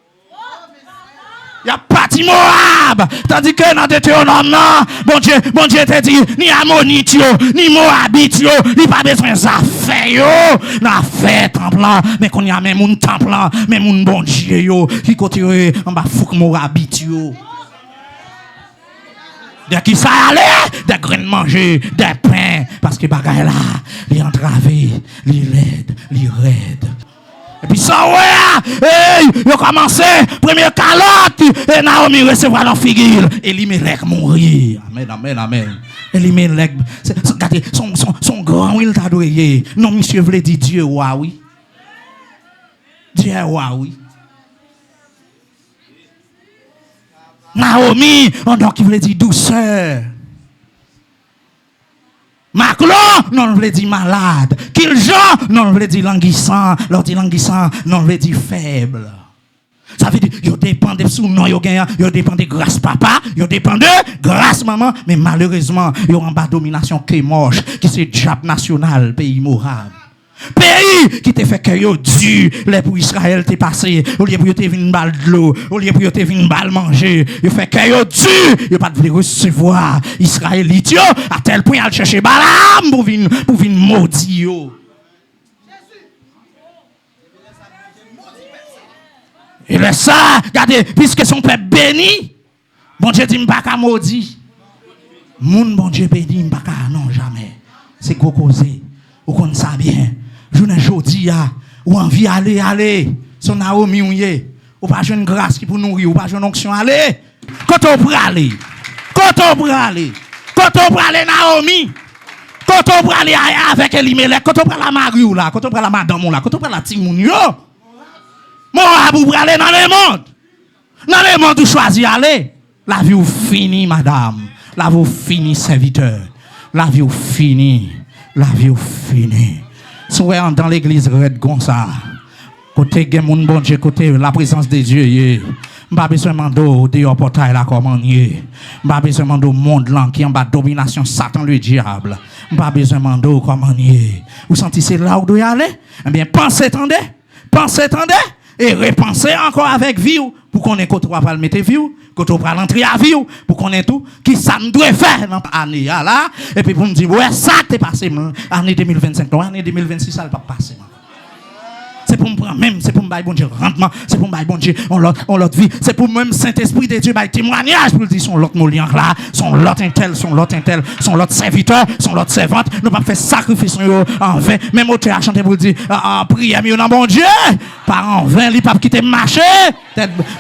Il y a parti Moab. Tandis que dans Deutéronome, bon Dieu te dit, ni Ammonite, ni Moabite, ni pas besoin d'affaires, n'a fait temple, mais qu'on y a même un temple, même un bon Dieu, qui continue en bas fouque Moabite. Dès qu'il s'est allé, des graines manger, des pains, parce que bagaille là, il est entravé, il est raide. Et puis ça, ouais, il a commencé, première calotte, et Naomi recevra leur figure. Elimelech mourir. Amen, amen, amen. Elimelech, regardez, son grand, il t'a doué. Non, monsieur voulait dire Dieu, oui. Dieu, oui. Naomi, donc il voulait dire douceur. Macron, non, on veut dire malade. Qu'il Jean, non, on veut dire languissant. L'on dit languissant, non, on veut dire faible. Ça veut dire, il dépend de sous non, il dépend de grâce papa, il dépend de grâce maman, mais malheureusement, il y a en bas domination qui est moche, qui c'est Jap national, pays Moab. Pays qui te fait que yo dû les pour Israël t'es passé au lieu pour te venir balle de l'eau au lieu pour te venir balle manger il fait que yo dû il pas de recevoir Israélite à tel point à chercher Balaam pour venir maudit yo et là ça regardez puisque son peuple béni bon Dieu dit m'pas qu'à maudit moun bon Dieu béni m'pas qu'à non jamais c'est gros causé ou qu'on ça bien journée jodi a ou envie aller son Naomi ou pas jeune grâce qui pour nourrir ou pas jeune onction aller quand on pour aller Naomi quand on pour aller avec Elimelech quand on pour la Marie là quand on pour la madame là quand on pour la Timoun yo Moab pour aller dans le monde où choisir aller la vie ou fini madame la vie ou fini serviteur la vie ou fini soit dans l'église red comme ça côté gen moun bon Dieu côté la présence de Dieu m'pa besoin mando de portail là comment nier m'pa besoin mando monde là qui en bas domination Satan le diable m'pa besoin mando comment nier vous sentez c'est là où doit aller eh bien pensez attendez et repenser encore avec vie pour qu'on ait côté va le mettre vie côté va l'entrer à vie pour qu'on ait tout qui ça me doit faire dans l'année là et puis pour me dire ouais ça t'est passé année 2025 année 2026 ça va pas passer. C'est pour me prendre même, c'est pour me bailler bon Dieu rendement, c'est pour me bailler bon Dieu on l'autre vie, c'est pour même Saint-Esprit de Dieu bailler témoignage pour dire son l'autre molian là, son l'autre intel, son l'autre serviteur, son l'autre servante, nous pas faire sacrifice en vain, même auteur a chanté pour dire en prière mieux dans bon Dieu, pas en vain, il pas quitter marcher,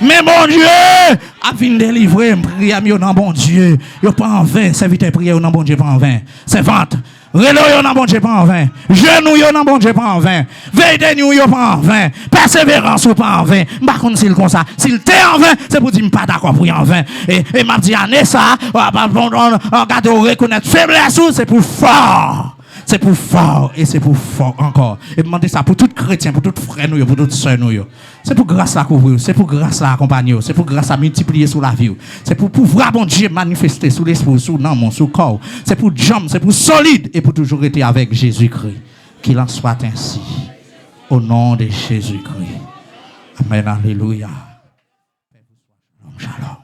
mais bon Dieu a vinn délivrer, prière mieux dans bon Dieu, yo pas en vain, serviteur prière dans bon Dieu pas en vain, servante Relo yo nan bon Dieu pas en vain. Genou yo nan bon Dieu pas en vain. Veille de nuit yo pas en vain. Persévérance ou pas en vain. Par contre s'il comme ça, s'il t'est en vain, c'est pour dire me pas d'accord pour y en vain. Et m'a dit année ça, regarde reconnaître faiblesse c'est pour fort. C'est pour fort et c'est pour fort encore. Et demandez ça pour tout chrétien, pour tout frère nous, pour toutes sœurs nous. C'est pour grâce à couvrir, c'est pour grâce à accompagner, c'est pour grâce à multiplier sur la vie. C'est pour pouvoir bon Dieu manifester sous l'esprit, sous l'âme, sous le corps. C'est pour jambes, c'est pour solide et pour toujours être avec Jésus-Christ. Qu'il en soit ainsi. Au nom de Jésus-Christ. Amen, alléluia. Shalom.